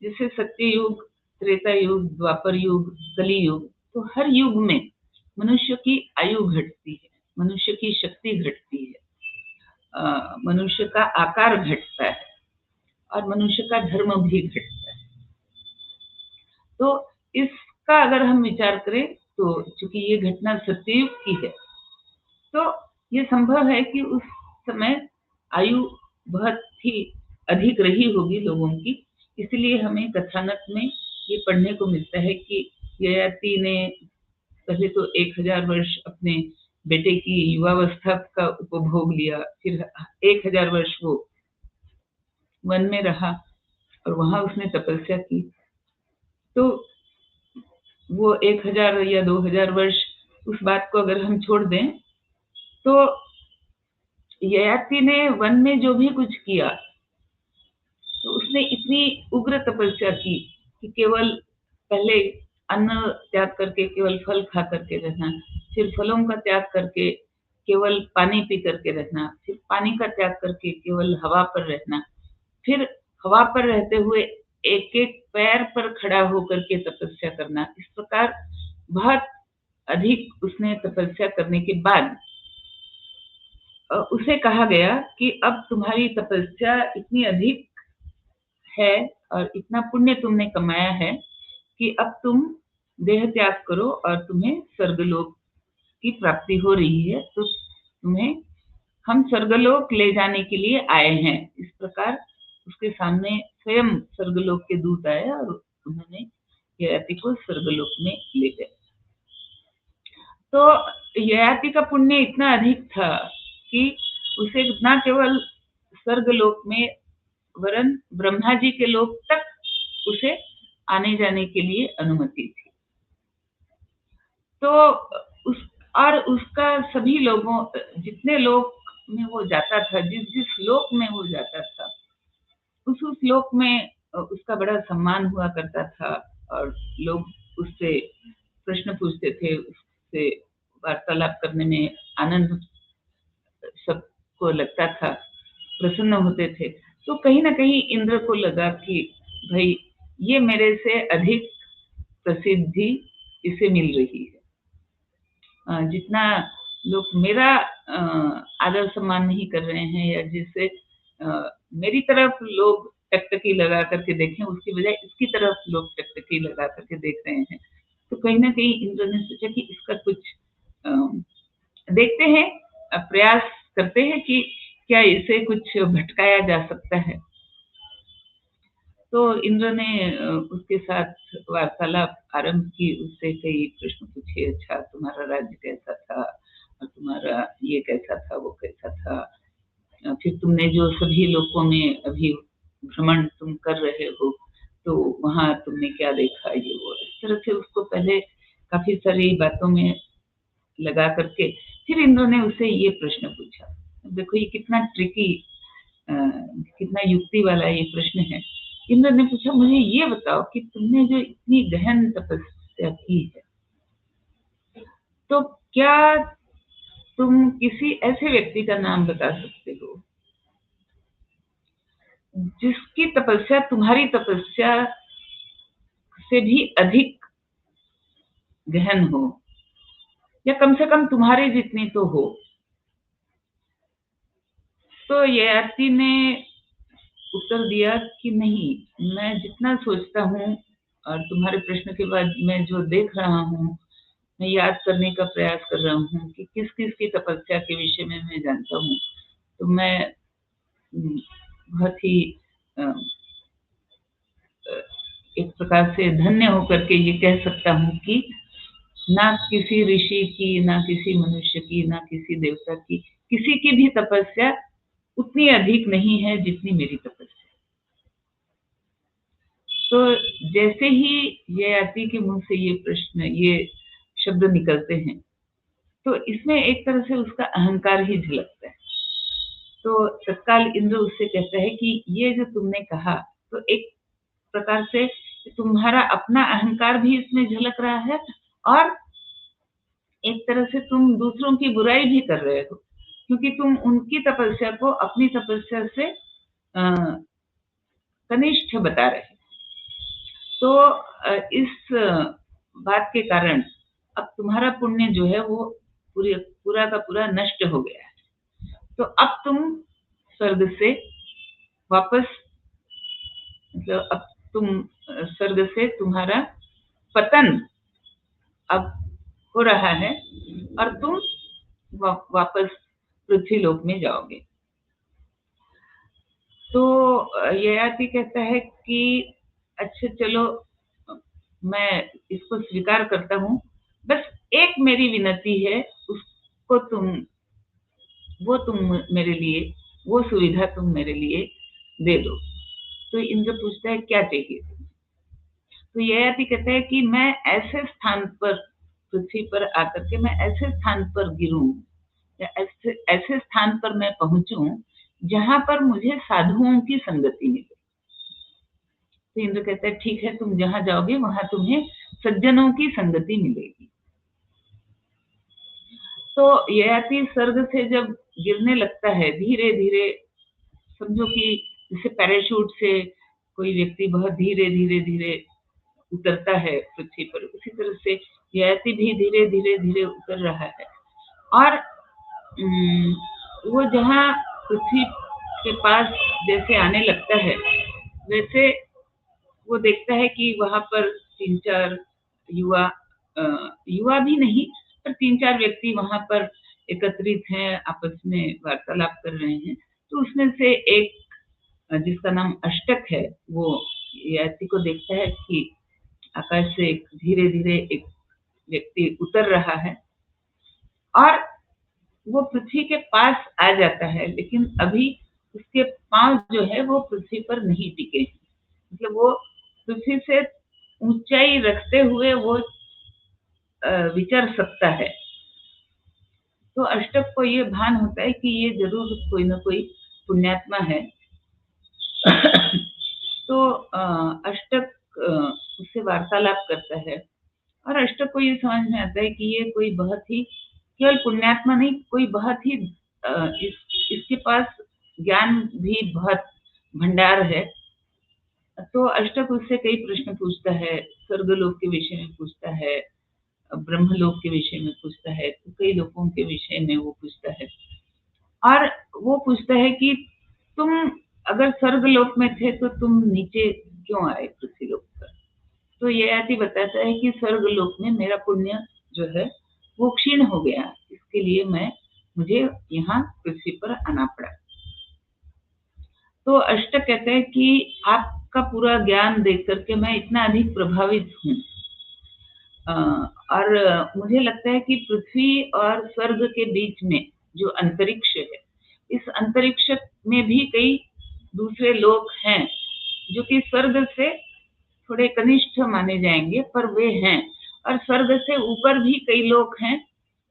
जैसे सत्ययुग, त्रेता युग, द्वापर युग, कली युग, तो हर युग में मनुष्य की आयु घटती है, मनुष्य की शक्ति घटती है, मनुष्य का आकार घटता है, और मनुष्य का धर्म भी घटता है। तो इसका अगर हम विचार करें तो चूंकि ये घटना सत्ययुग की है, तो ये संभव है कि उस समय आयु बहुत ही अधिक रही होगी लोगों की। इसलिए हमें कथानक में ये पढ़ने को मिलता है कि ययाति ने पहले तो 1000 वर्ष अपने बेटे की युवावस्था का उपभोग लिया, फिर 1000 वर्ष वो वन में रहा और वहां उसने तपस्या की। तो वो 1000 या 2000 वर्ष उस बात को अगर हम छोड़ दें, तो ययाति ने वन में जो भी कुछ किया तो उसने इतनी उग्र तपस्या की कि केवल पहले अन्न त्याग करके केवल फल खा करके रहना, फिर फलों का त्याग करके केवल पानी पी करके रहना, फिर पानी का त्याग करके केवल हवा पर रहना, फिर हवा पर रहते हुए एक एक पैर पर खड़ा होकर के तपस्या करना। इस प्रकार बहुत अधिक उसने तपस्या करने के बाद उसे कहा गया कि अब तुम्हारी तपस्या इतनी अधिक है और इतना पुण्य तुमने कमाया है कि अब तुम देह त्याग करो और तुम्हें स्वर्गलोक की प्राप्ति हो रही है, तो तुम्हें हम स्वर्गलोक ले जाने के लिए आए हैं। इस प्रकार उसके सामने स्वयं स्वर्गलोक के दूत आए और उन्होंने ययाति को स्वर्गलोक में ले गए। तो ययाति का पुण्य इतना अधिक था कि उसे न केवल स्वर्गलोक में वरन ब्रह्मा जी के लोक तक उसे आने जाने के लिए अनुमति थी। तो उसका सभी लोगों, जितने लोग में वो जाता था, जिस जिस लोक में वो जाता था, उस लोक में उसका बड़ा सम्मान हुआ करता था और लोग उससे प्रश्न पूछते थे, उससे वार्तालाप करने में आनंद सबको लगता था, प्रसन्न होते थे। तो कहीं ना कहीं इंद्र को लगा कि भाई ये मेरे से अधिक प्रसिद्धि इसे मिल रही है, जितना लोग मेरा आदर सम्मान नहीं कर रहे हैं या जिससे मेरी तरफ लोग टकटकी लगा करके देखें, उसकी बजाय इसकी तरफ लोग टकटकी लगा करके देख रहे हैं। तो कहीं ना कहीं इंद्र ने सोचा कि इसका कुछ देखते हैं, प्रयास करते हैं कि क्या इसे कुछ भटकाया जा सकता है। तो इंद्र ने उसके साथ वार्तालाप आरंभ की, उससे कई प्रश्न पूछे। अच्छा, तुम्हारा राज्य कैसा था और तुम्हारा ये कैसा था, वो कैसा था, फिर तुमने जो सभी लोकों में अभी भ्रमण तुम कर रहे हो, तो वहां तुमने क्या देखा, ये वो। इस तरह से उसको पहले काफी सारी बातों में लगा करके फिर इंद्र ने उसे ये प्रश्न पूछा। देखो ये कितना ट्रिकी, कितना युक्ति वाला ये प्रश्न है। इंद्र ने पूछा, मुझे ये बताओ कि तुमने जो इतनी गहन तपस्या की है, तो क्या तुम किसी ऐसे व्यक्ति का नाम बता सकते हो जिसकी तपस्या तुम्हारी तपस्या से भी अधिक गहन हो, या कम से कम तुम्हारे जितनी तो हो। तो ययाति ने उत्तर दिया कि नहीं, मैं जितना सोचता हूँ और तुम्हारे प्रश्न के बाद मैं जो देख रहा हूँ, मैं याद करने का प्रयास कर रहा हूँ कि किस किस की तपस्या के विषय में मैं जानता हूँ, तो मैं बहुत ही एक प्रकार से धन्य होकर के ये कह सकता हूँ कि ना किसी ऋषि की, ना किसी मनुष्य की, ना किसी देवता की, किसी की भी तपस्या उतनी अधिक नहीं है जितनी मेरी तपस्या। तो जैसे ही ययाति के मुंह से ये प्रश्न, ये शब्द निकलते हैं, तो इसमें एक तरह से उसका अहंकार ही झलकता है। तो तत्काल इंद्र उससे कहता है कि ये जो तुमने कहा, तो एक प्रकार से तुम्हारा अपना अहंकार भी इसमें झलक रहा है और एक तरह से तुम दूसरों की बुराई भी कर रहे हो, क्योंकि तुम उनकी तपस्या को अपनी तपस्या से कनिष्ठ बता रहे। तो इस बात के कारण अब तुम्हारा पुण्य जो है वो पूरा का पूरा नष्ट हो गया है। तो अब तुम स्वर्ग से वापस, मतलब अब तुम स्वर्ग से तुम्हारा पतन अब हो रहा है और तुम वापस पृथ्वी लोक में जाओगे। तो ययाति कहता है कि अच्छा चलो, मैं इसको स्वीकार करता हूँ, बस एक मेरी विनती है, उसको तुम मेरे लिए, वो सुविधा तुम मेरे लिए दे दो। तो इंद्र पूछता है क्या चाहिए। तो ययाति कहता है कि मैं ऐसे स्थान पर, पृथ्वी पर आकर के मैं ऐसे स्थान पर गिरूं या ऐसे स्थान पर मैं पहुंचूं जहां पर मुझे साधुओं की संगति मिले। तो इंद्र कहता है ठीक है, तुम जहां जाओगे वहां तुम्हें सज्जनों की संगति मिलेगी। तो ययाति स्वर्ग से जब गिरने लगता है, धीरे धीरे, समझो कि जैसे पैराशूट से कोई व्यक्ति बहुत धीरे धीरे धीरे उतरता है पृथ्वी पर, उसी तरह से ययाति भी धीरे धीरे धीरे उतर रहा है। और वो जहाँ पृथ्वी के पास जैसे आने लगता है, वैसे वो देखता है कि वहां पर 3-4 युवा भी नहीं, पर 3-4 व्यक्ति वहां पर एकत्रित हैं, आपस में वार्तालाप कर रहे हैं। तो उसमें से एक, जिसका नाम अष्टक है, वो ययाति को देखता है कि आकाश से धीरे धीरे एक व्यक्ति उतर रहा है और वो पृथ्वी के पास आ जाता है, लेकिन अभी उसके पांव जो है वो पृथ्वी पर नहीं टिके, मतलब वो पृथ्वी से ऊंचाई रखते हुए वो विचर सकता है। तो अष्टक को ये भान होता है कि ये जरूर कोई ना कोई पुण्यात्मा है। तो अष्टक उससे वार्तालाप करता है और अष्टक को ये समझ में आता है कि ये कोई बहुत ही केवल पुण्यात्मा नहीं, कोई बहुत ही इसके पास ज्ञान भी बहुत भंडार है। तो अष्टक उससे कई प्रश्न पूछता है, स्वर्गलोक के विषय में पूछता है, ब्रह्मलोक के विषय में पूछता है, तो कई लोगों के विषय में वो पूछता है। और वो पूछता है कि तुम अगर स्वर्गलोक में थे तो तुम नीचे क्यों आए पृथ्वी लोक पर? तो ययाति बताता है कि स्वर्गलोक में मेरा पुण्य जो है वो क्षीण हो गया, इसके लिए मुझे यहाँ पृथ्वी पर आना पड़ा। तो अष्टक कहते हैं कि आपका पूरा ज्ञान देख करके मैं इतना अधिक प्रभावित हूँ, और मुझे लगता है कि पृथ्वी और स्वर्ग के बीच में जो अंतरिक्ष है, इस अंतरिक्ष में भी कई दूसरे लोक हैं जो कि स्वर्ग से थोड़े कनिष्ठ माने जाएंगे, पर वे हैं। और स्वर्ग से ऊपर भी कई लोक हैं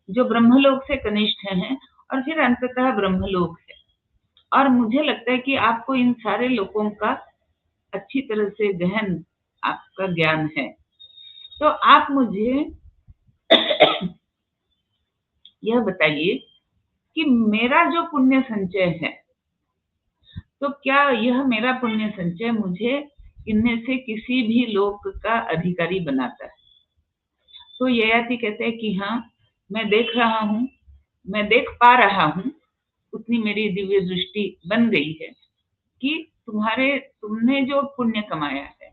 जो ब्रह्मलोक से कनिष्ठ हैं, और फिर अंततः ब्रह्मलोक है। और मुझे लगता है कि आपको इन सारे लोकों का अच्छी तरह से गहन आपका ज्ञान है। तो आप मुझे यह बताइए कि मेरा जो पुण्य संचय है, तो क्या यह मेरा पुण्य संचय मुझे इनमें से किसी भी लोक का अधिकारी बनाता है? तो ययाति कहते हैं कि हाँ, मैं देख रहा हूँ, मैं देख पा रहा हूँ, उतनी मेरी दिव्य दृष्टि बन गई है कि तुमने जो पुण्य कमाया है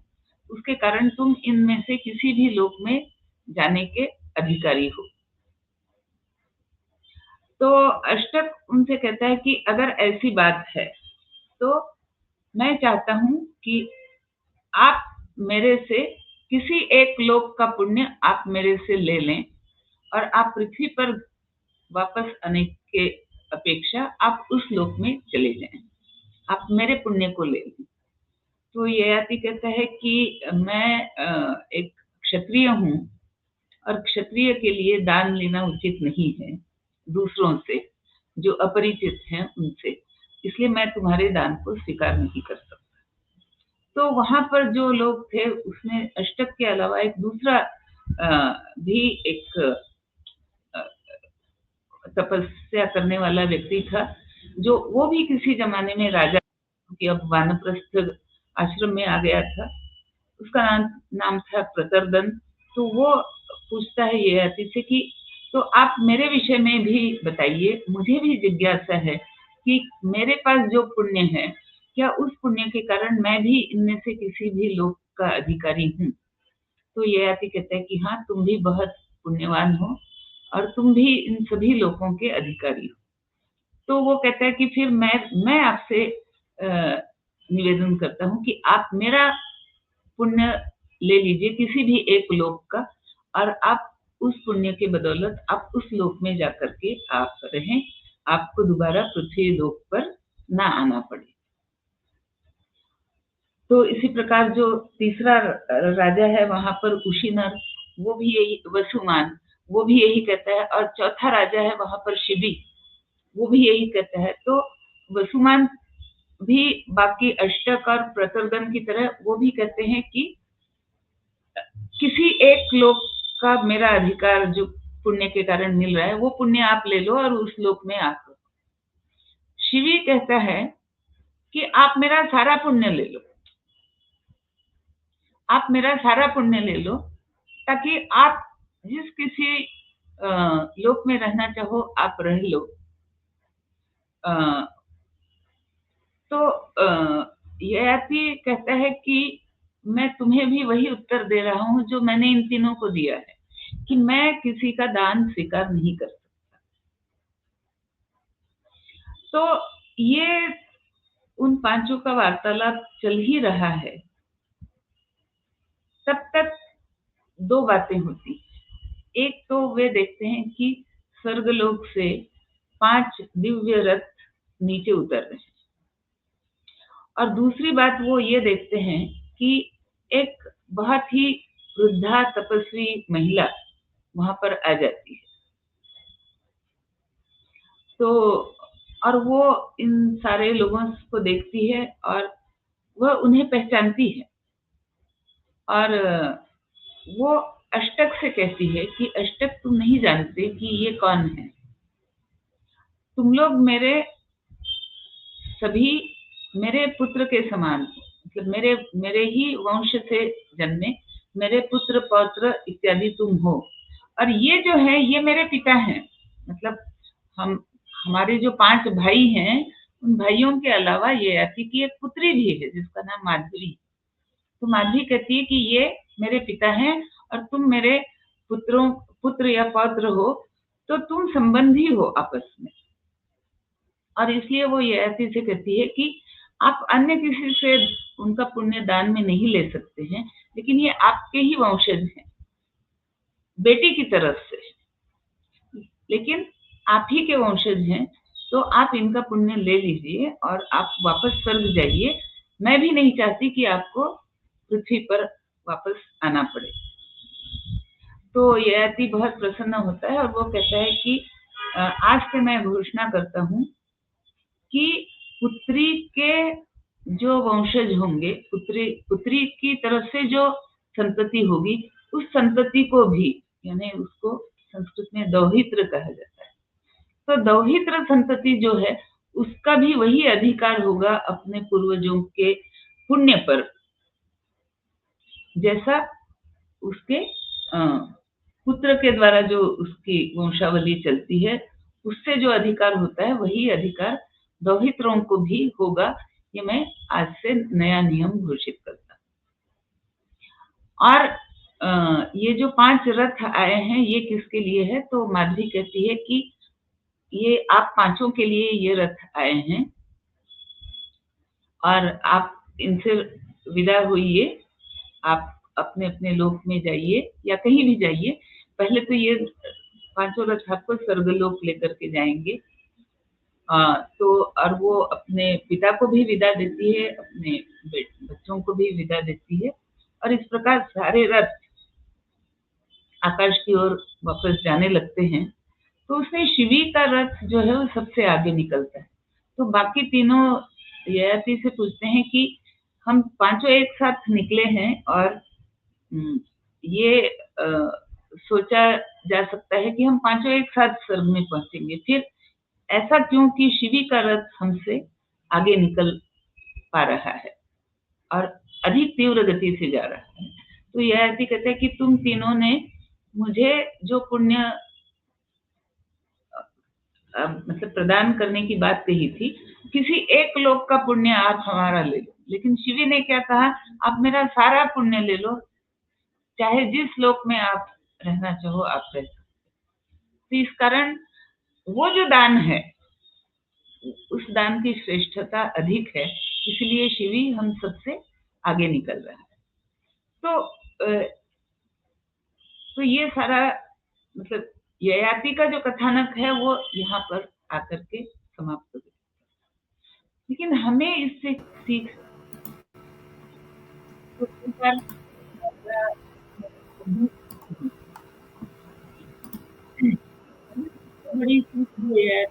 उसके कारण तुम इनमें से किसी भी लोक में जाने के अधिकारी हो। तो अष्टक उनसे कहता है कि अगर ऐसी बात है तो मैं चाहता हूं कि आप मेरे से किसी एक लोक का पुण्य आप मेरे से ले लें, और आप पृथ्वी पर वापस आने के अपेक्षा आप उस लोक में चले जाएं, आप मेरे पुण्य को ले लें। तो ययाति कहता है कि मैं एक क्षत्रिय हूँ और क्षत्रिय के लिए दान लेना उचित नहीं है दूसरों से जो अपरिचित हैं उनसे, इसलिए मैं तुम्हारे दान को स्वीकार नहीं कर सकता। तो वहां पर जो लोग थे उसमें अष्टक के अलावा एक दूसरा भी एक तपस्या करने वाला व्यक्ति था, जो वो भी किसी जमाने में राजा की अब वानप्रस्थ आश्रम में आ गया था। उसका नाम था प्रतरदन। तो वो पूछता है ययाति से कि तो आप मेरे विषय में भी बताइए, मुझे भी जिज्ञासा है कि मेरे पास जो पुण्य है, क्या उस पुण्य के कारण मैं भी इनमें से किसी भी लोक का अधिकारी हूँ? तो ययाति कहता है कि हाँ, तुम भी बहुत पुण्यवान हो और तुम भी इन सभी लोकों के अधिकारी हो। तो वो कहता है कि फिर मैं आपसे निवेदन करता हूँ कि आप मेरा पुण्य ले लीजिए किसी भी एक लोक का, और आप उस पुण्य के बदौलत आप उस लोक में जाकर के आप रहें, आपको दोबारा पृथ्वी लोक पर ना आना पड़े। तो इसी प्रकार जो तीसरा राजा है वहां पर कुशीनर, वो भी यही, वसुमान, वो भी यही कहता है, और चौथा राजा है वहां पर शिबी, वो भी यही कहता है। तो वसुमान भी बाकी अष्टक और प्रतरदन की तरह वो भी कहते हैं कि किसी एक लोक का मेरा अधिकार जो पुण्य के कारण मिल रहा है, वो पुण्य आप ले लो और उस लोक में आप। शिवी कहता है कि आप मेरा सारा पुण्य ले लो, आप मेरा सारा पुण्य ले लो, ताकि आप जिस किसी लोक में रहना चाहो आप रह लो। तो ययाति कहता है कि मैं तुम्हें भी वही उत्तर दे रहा हूं जो मैंने इन तीनों को दिया है, कि मैं किसी का दान स्वीकार नहीं कर सकता। तो ये उन पांचों का वार्तालाप चल ही रहा है, तब तक दो बातें होती हैं। एक तो वे देखते हैं कि स्वर्गलोक से 5 दिव्य रथ नीचे उतर रहे हैं, और दूसरी बात वो ये देखते हैं कि एक बहुत ही वृद्धा तपस्वी महिला वहां पर आ जाती है, तो और वो इन सारे लोगों को देखती है और वह उन्हें पहचानती है, और वो अष्टक से कहती है कि अष्टक, तुम नहीं जानते कि ये कौन है, तुम लोग सभी मेरे पुत्र के समान, मतलब मेरे ही वंश से जन्मे, मेरे पुत्र पौत्र इत्यादि तुम हो, और ये जो है ये मेरे पिता हैं। मतलब हमारे जो 5 भाई हैं, उन भाइयों के अलावा ययाति की एक पुत्री भी है जिसका नाम माधवी। तो माधवी कहती है कि ये मेरे पिता हैं और तुम मेरे पुत्र या पौत्र हो, तो तुम संबंधी हो आपस में। और इसलिए वो ययाति से कहती है कि आप अन्य किसी से उनका पुण्य दान में नहीं ले सकते हैं, लेकिन ये आपके ही वंशज हैं, बेटी की तरफ से, लेकिन आप ही के वंशज हैं, तो आप इनका पुण्य ले लीजिए और आप वापस स्वर्ग जाइए। मैं भी नहीं चाहती कि आपको पृथ्वी पर वापस आना पड़े। तो ययाति बहुत प्रसन्न होता है और वो कहता है कि आज से मैं घोषणा करता हूँ कि पुत्री के जो वंशज होंगे, पुत्री की तरफ से जो संतति होगी, उस संतति को भी, यानी उसको संस्कृत में दौहित्र कहा जाता है, तो दौहित्र संतति जो है उसका भी वही अधिकार होगा अपने पूर्वजों के पुण्य पर, जैसा उसके पुत्र के द्वारा जो उसकी वंशावली चलती है, उससे जो अधिकार होता है वही अधिकार दौहित्रों को भी होगा। ये मैं आज से नया नियम घोषित करता हूँ। और ये जो 5 रथ आए हैं, ये किसके लिए है? तो माधवी कहती है कि ये आप 5 के लिए ये रथ आए हैं और आप इनसे विदा होइए, आप अपने अपने लोक में जाइए या कहीं भी जाइए। पहले तो ये 5 रथ आपको स्वर्गलोक लेकर के जाएंगे। तो और वो अपने पिता को भी विदा देती है, अपने बच्चों को भी विदा देती है, और इस प्रकार सारे रथ आकाश की ओर वापस जाने लगते हैं। तो उसमें शिवी का रथ जो है वो सबसे आगे निकलता है। तो बाकी तीनों ययाति से पूछते हैं कि हम 5 एक साथ निकले हैं और ये सोचा जा सकता है कि हम 5 एक साथ स्वर्ग में पहुंचेंगे, फिर ऐसा क्यों कि शिवी का रथ हमसे आगे निकल पा रहा है और अधिक तीव्र गति से जा रहा है। तो ययाति कहते हैं कि तुम तीनों ने मुझे जो पुण्य मतलब प्रदान करने की बात कही थी, किसी एक लोक का पुण्य आप हमारा ले लो। लेकिन शिवी ने क्या कहा, आप मेरा सारा पुण्य ले लो, चाहे जिस लोक में आप रहना चाहो आप रह सकते। तो इस कारण वो जो दान है उस दान की श्रेष्ठता अधिक है, इसलिए शिवी हम सबसे आगे निकल रहा है। तो ये सारा मतलब ययाति का जो कथानक है वो यहाँ पर आकर के समाप्त हो गया। लेकिन हमें इससे सीख बड़ी सीख ये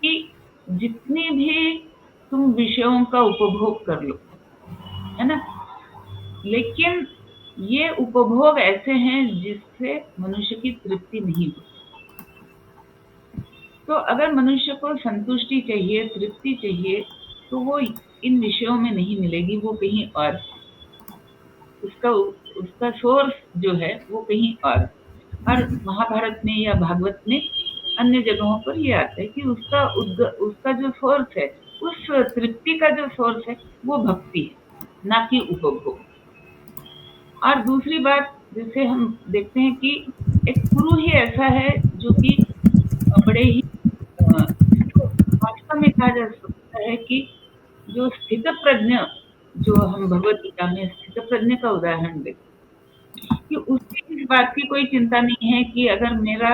कि जितनी भी तुम विषयों का उपभोग कर लो, है ना, लेकिन ये उपभोग ऐसे हैं जिससे मनुष्य की तृप्ति नहीं होती। तो अगर मनुष्य को संतुष्टि चाहिए, तृप्ति चाहिए, तो वो इन विषयों में नहीं मिलेगी, वो कहीं और, उसका सोर्स जो है वो कहीं और महाभारत में या भागवत में अन्य जगहों पर ये आता है कि उसका जो सोर्स है, उस तृप्ति का जो सोर्स है वो भक्ति है, ना कि उपभोग। और दूसरी बात जिसे हम देखते हैं कि एक गुरु ही ऐसा है जो कि बड़े ही वास्तव में कहा जा सकता है कि जो स्थित प्रज्ञ, जो हम भगवत गीता में स्थित प्रज्ञ का उदाहरण देखते कि उसकी इस बात की कोई चिंता नहीं है कि अगर मेरा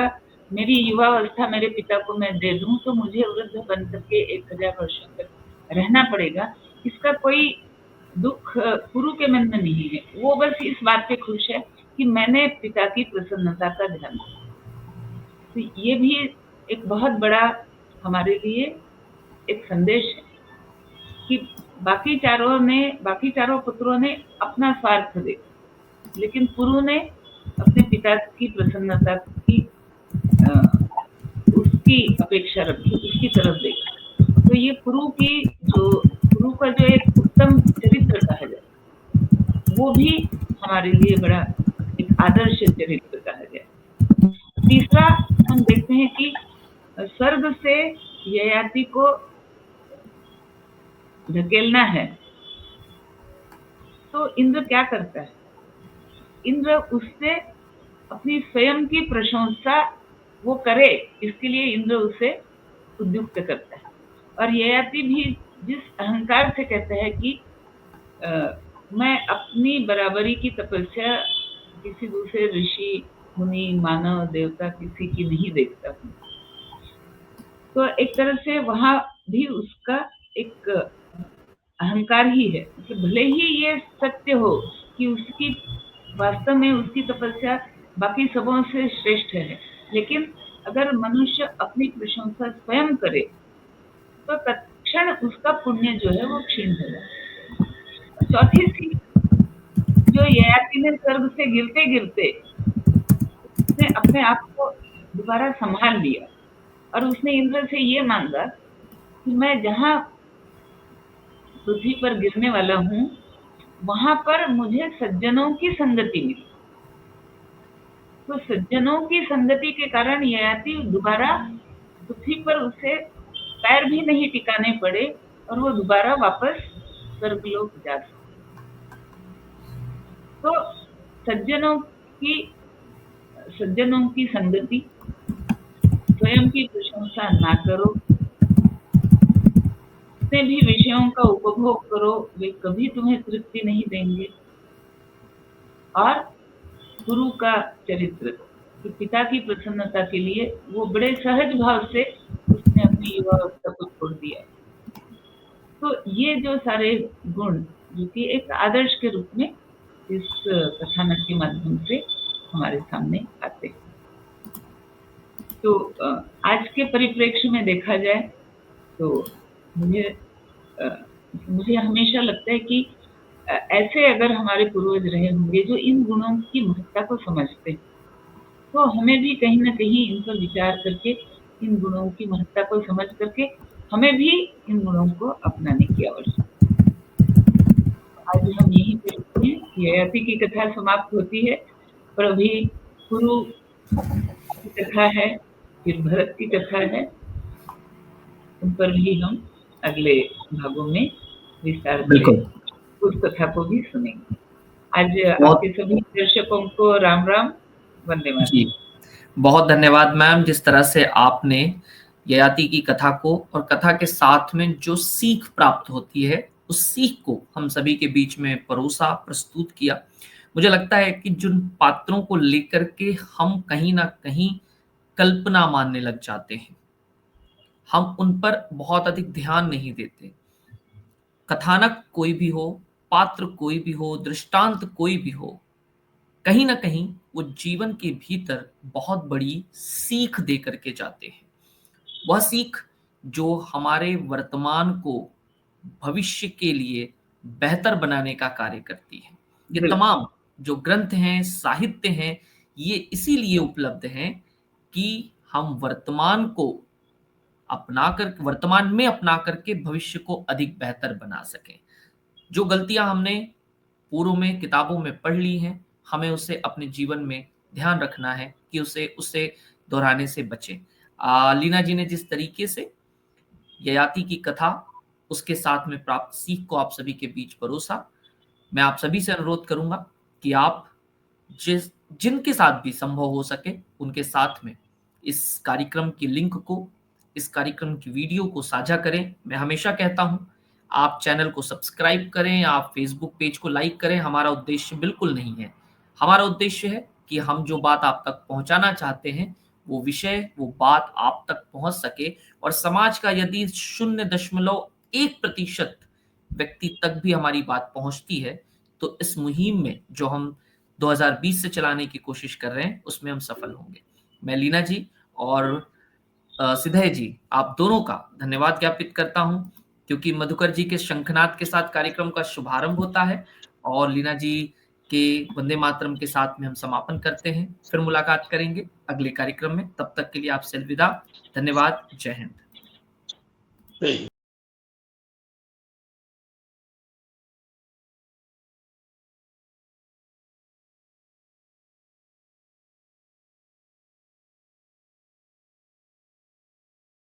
मेरी युवावस्था मेरे पिता को मैं दे दूं तो मुझे वृद्ध बन करके 1000 वर्षों तक रहना पड़ेगा, इसका कोई दुख गुरु के मन में नहीं है। वो बस इस बात पे खुश है कि मैंने पिता की प्रसन्नता का ध्यान रखा। तो ये भी एक बहुत बड़ा हमारे लिए एक संदेश है कि बाकी चारों पुत्रों ने अपना स्वार्थ देखा, लेकिन पुरु ने अपने पिता की प्रसन्नता की उसकी अपेक्षा रखी, उसकी तरफ देखा। तो ये पुरु का जो एक उत्तम चरित्र कहा जाए, वो भी हमारे लिए बड़ा एक आदर्श चरित्र कहा जाए। तीसरा हम देखते हैं कि स्वर्ग से ययाति को धकेलना है तो इंद्र क्या करता है? इंद्र उससे अपनी स्वयं की प्रशंसा वो करे, इसके लिए इंद्र उसे उद्युक्त करता है। और ययाति भी जिस अहंकार से कहता है कि मैं अपनी बराबरी की तपस्या किसी दूसरे ऋषि, मुनि, मानव, देवता किसी की नहीं देखता हूँ, तो एक तरह से वहां भी उसका एक अहंकार ही है। मतलब भले ही ये सत्य हो कि उसकी वास्तव में उसकी तपस्या बाकी सबों से श्रेष्ठ है, लेकिन अगर मनुष्य अपनी प्रशंसा स्वयं करे तो तत्क्षण उसका पुण्य जो है वो क्षीण हो जाता है। चौथी सीख जो ययाति ने स्वर्ग से गिरते गिरते उसने अपने आप को दोबारा संभाल लिया और उसने इंद्र से ये मांगा कि मैं जहाँ पृथ्वी पर गिरने वाला हूँ वहां पर मुझे सज्जनों की संगति मिली। तो सज्जनों की संगति के कारण ययाति दोबारा पृथ्वी पर उसे पैर भी नहीं टिकाने पड़े और वो दोबारा वापस स्वर्गलोक जा सके। तो सज्जनों की संगति, स्वयं की प्रशंसा ना करो, जितने भी विषयों का उपभोग करो वे कभी तुम्हें तृप्ति नहीं देंगे। और गुरु का चरित्र कि पिता की प्रसन्नता के लिए वो बड़े सहज भाव से उसने अपनी युवावस्था को छोड़ दिया। तो ये जो सारे गुण जो कि एक आदर्श के रूप में इस कथानक के माध्यम से हमारे सामने आते हैं। तो आज के परिप्रेक्ष्य में देखा जाए तो मुझे हमेशा लगता है कि ऐसे अगर हमारे पूर्वज रहे होंगे जो इन गुणों की महत्ता को समझते, तो हमें भी कहीं ना कहीं इन पर विचार करके इन गुणों की महत्ता को समझ करके हमें भी इन गुणों को अपनाने की आवश्यकता। आज हम यहीं पे रुकते हैं। ययाति की कथा समाप्त होती है, पर अभी गुरु की कथा है, फिर भरत की कथा है, उन पर भी हम अगले भागों में विस्तार से उस कथा को भी सुनेंगे। आज आपके सभी दर्शकों को राम राम, वंदे मातरम। बहुत धन्यवाद मैम, जिस तरह से आपने ययाति की कथा को और कथा के साथ में जो सीख प्राप्त होती है उस सीख को हम सभी के बीच में परोसा, प्रस्तुत किया। मुझे लगता है कि जिन पात्रों को लेकर के हम कहीं ना कहीं कल्पना मानने लग जाते हैं, हम उन पर बहुत अधिक ध्यान नहीं देते। कथानक कोई भी हो, पात्र कोई भी हो, दृष्टांत कोई भी हो, कहीं ना कहीं वो जीवन के भीतर बहुत बड़ी सीख दे करके जाते हैं। वह सीख जो हमारे वर्तमान को भविष्य के लिए बेहतर बनाने का कार्य करती है। ये तमाम जो ग्रंथ हैं, साहित्य हैं, ये इसीलिए उपलब्ध हैं कि हम वर्तमान में अपना करके भविष्य को अधिक बेहतर बना सकें। जो गलतियां हमने पूर्व में किताबों में पढ़ ली हैं, हमें उसे अपने जीवन में ध्यान रखना है कि उसे दोहराने से बचें। लीना जी ने जिस तरीके से ययाति की कथा उसके साथ में प्राप्त सीख को आप सभी के बीच परोसा, मैं आप सभी से अनुरोध करूंगा कि आप जिनके साथ भी संभव हो सके उनके साथ में इस कार्यक्रम की लिंक को, इस कार्यक्रम की वीडियो को साझा करें। मैं हमेशा कहता हूं, आप चैनल को सब्सक्राइब करें, आप फेसबुक पेज को लाइक करें। हमारा उद्देश्य बिल्कुल नहीं है, हमारा उद्देश्य है कि हम जो बात आप तक पहुंचाना चाहते हैं वो विषय, वो बात आप तक पहुंच सके और समाज का यदि 0.1% व्यक्ति तक भी हमारी बात पहुंचती है, तो इस मुहिम में जो हम 2020 से चलाने की कोशिश कर रहे हैं, उसमें हम सफल होंगे। मैं लीना जी और सिधय जी, आप दोनों का धन्यवाद ज्ञापित करता हूं, क्योंकि मधुकर जी के शंखनाद के साथ कार्यक्रम का शुभारंभ होता है और लीना जी के वंदे मातरम के साथ में हम समापन करते हैं। फिर मुलाकात करेंगे अगले कार्यक्रम में, तब तक के लिए आपसे अलविदा। धन्यवाद। जय हिंद।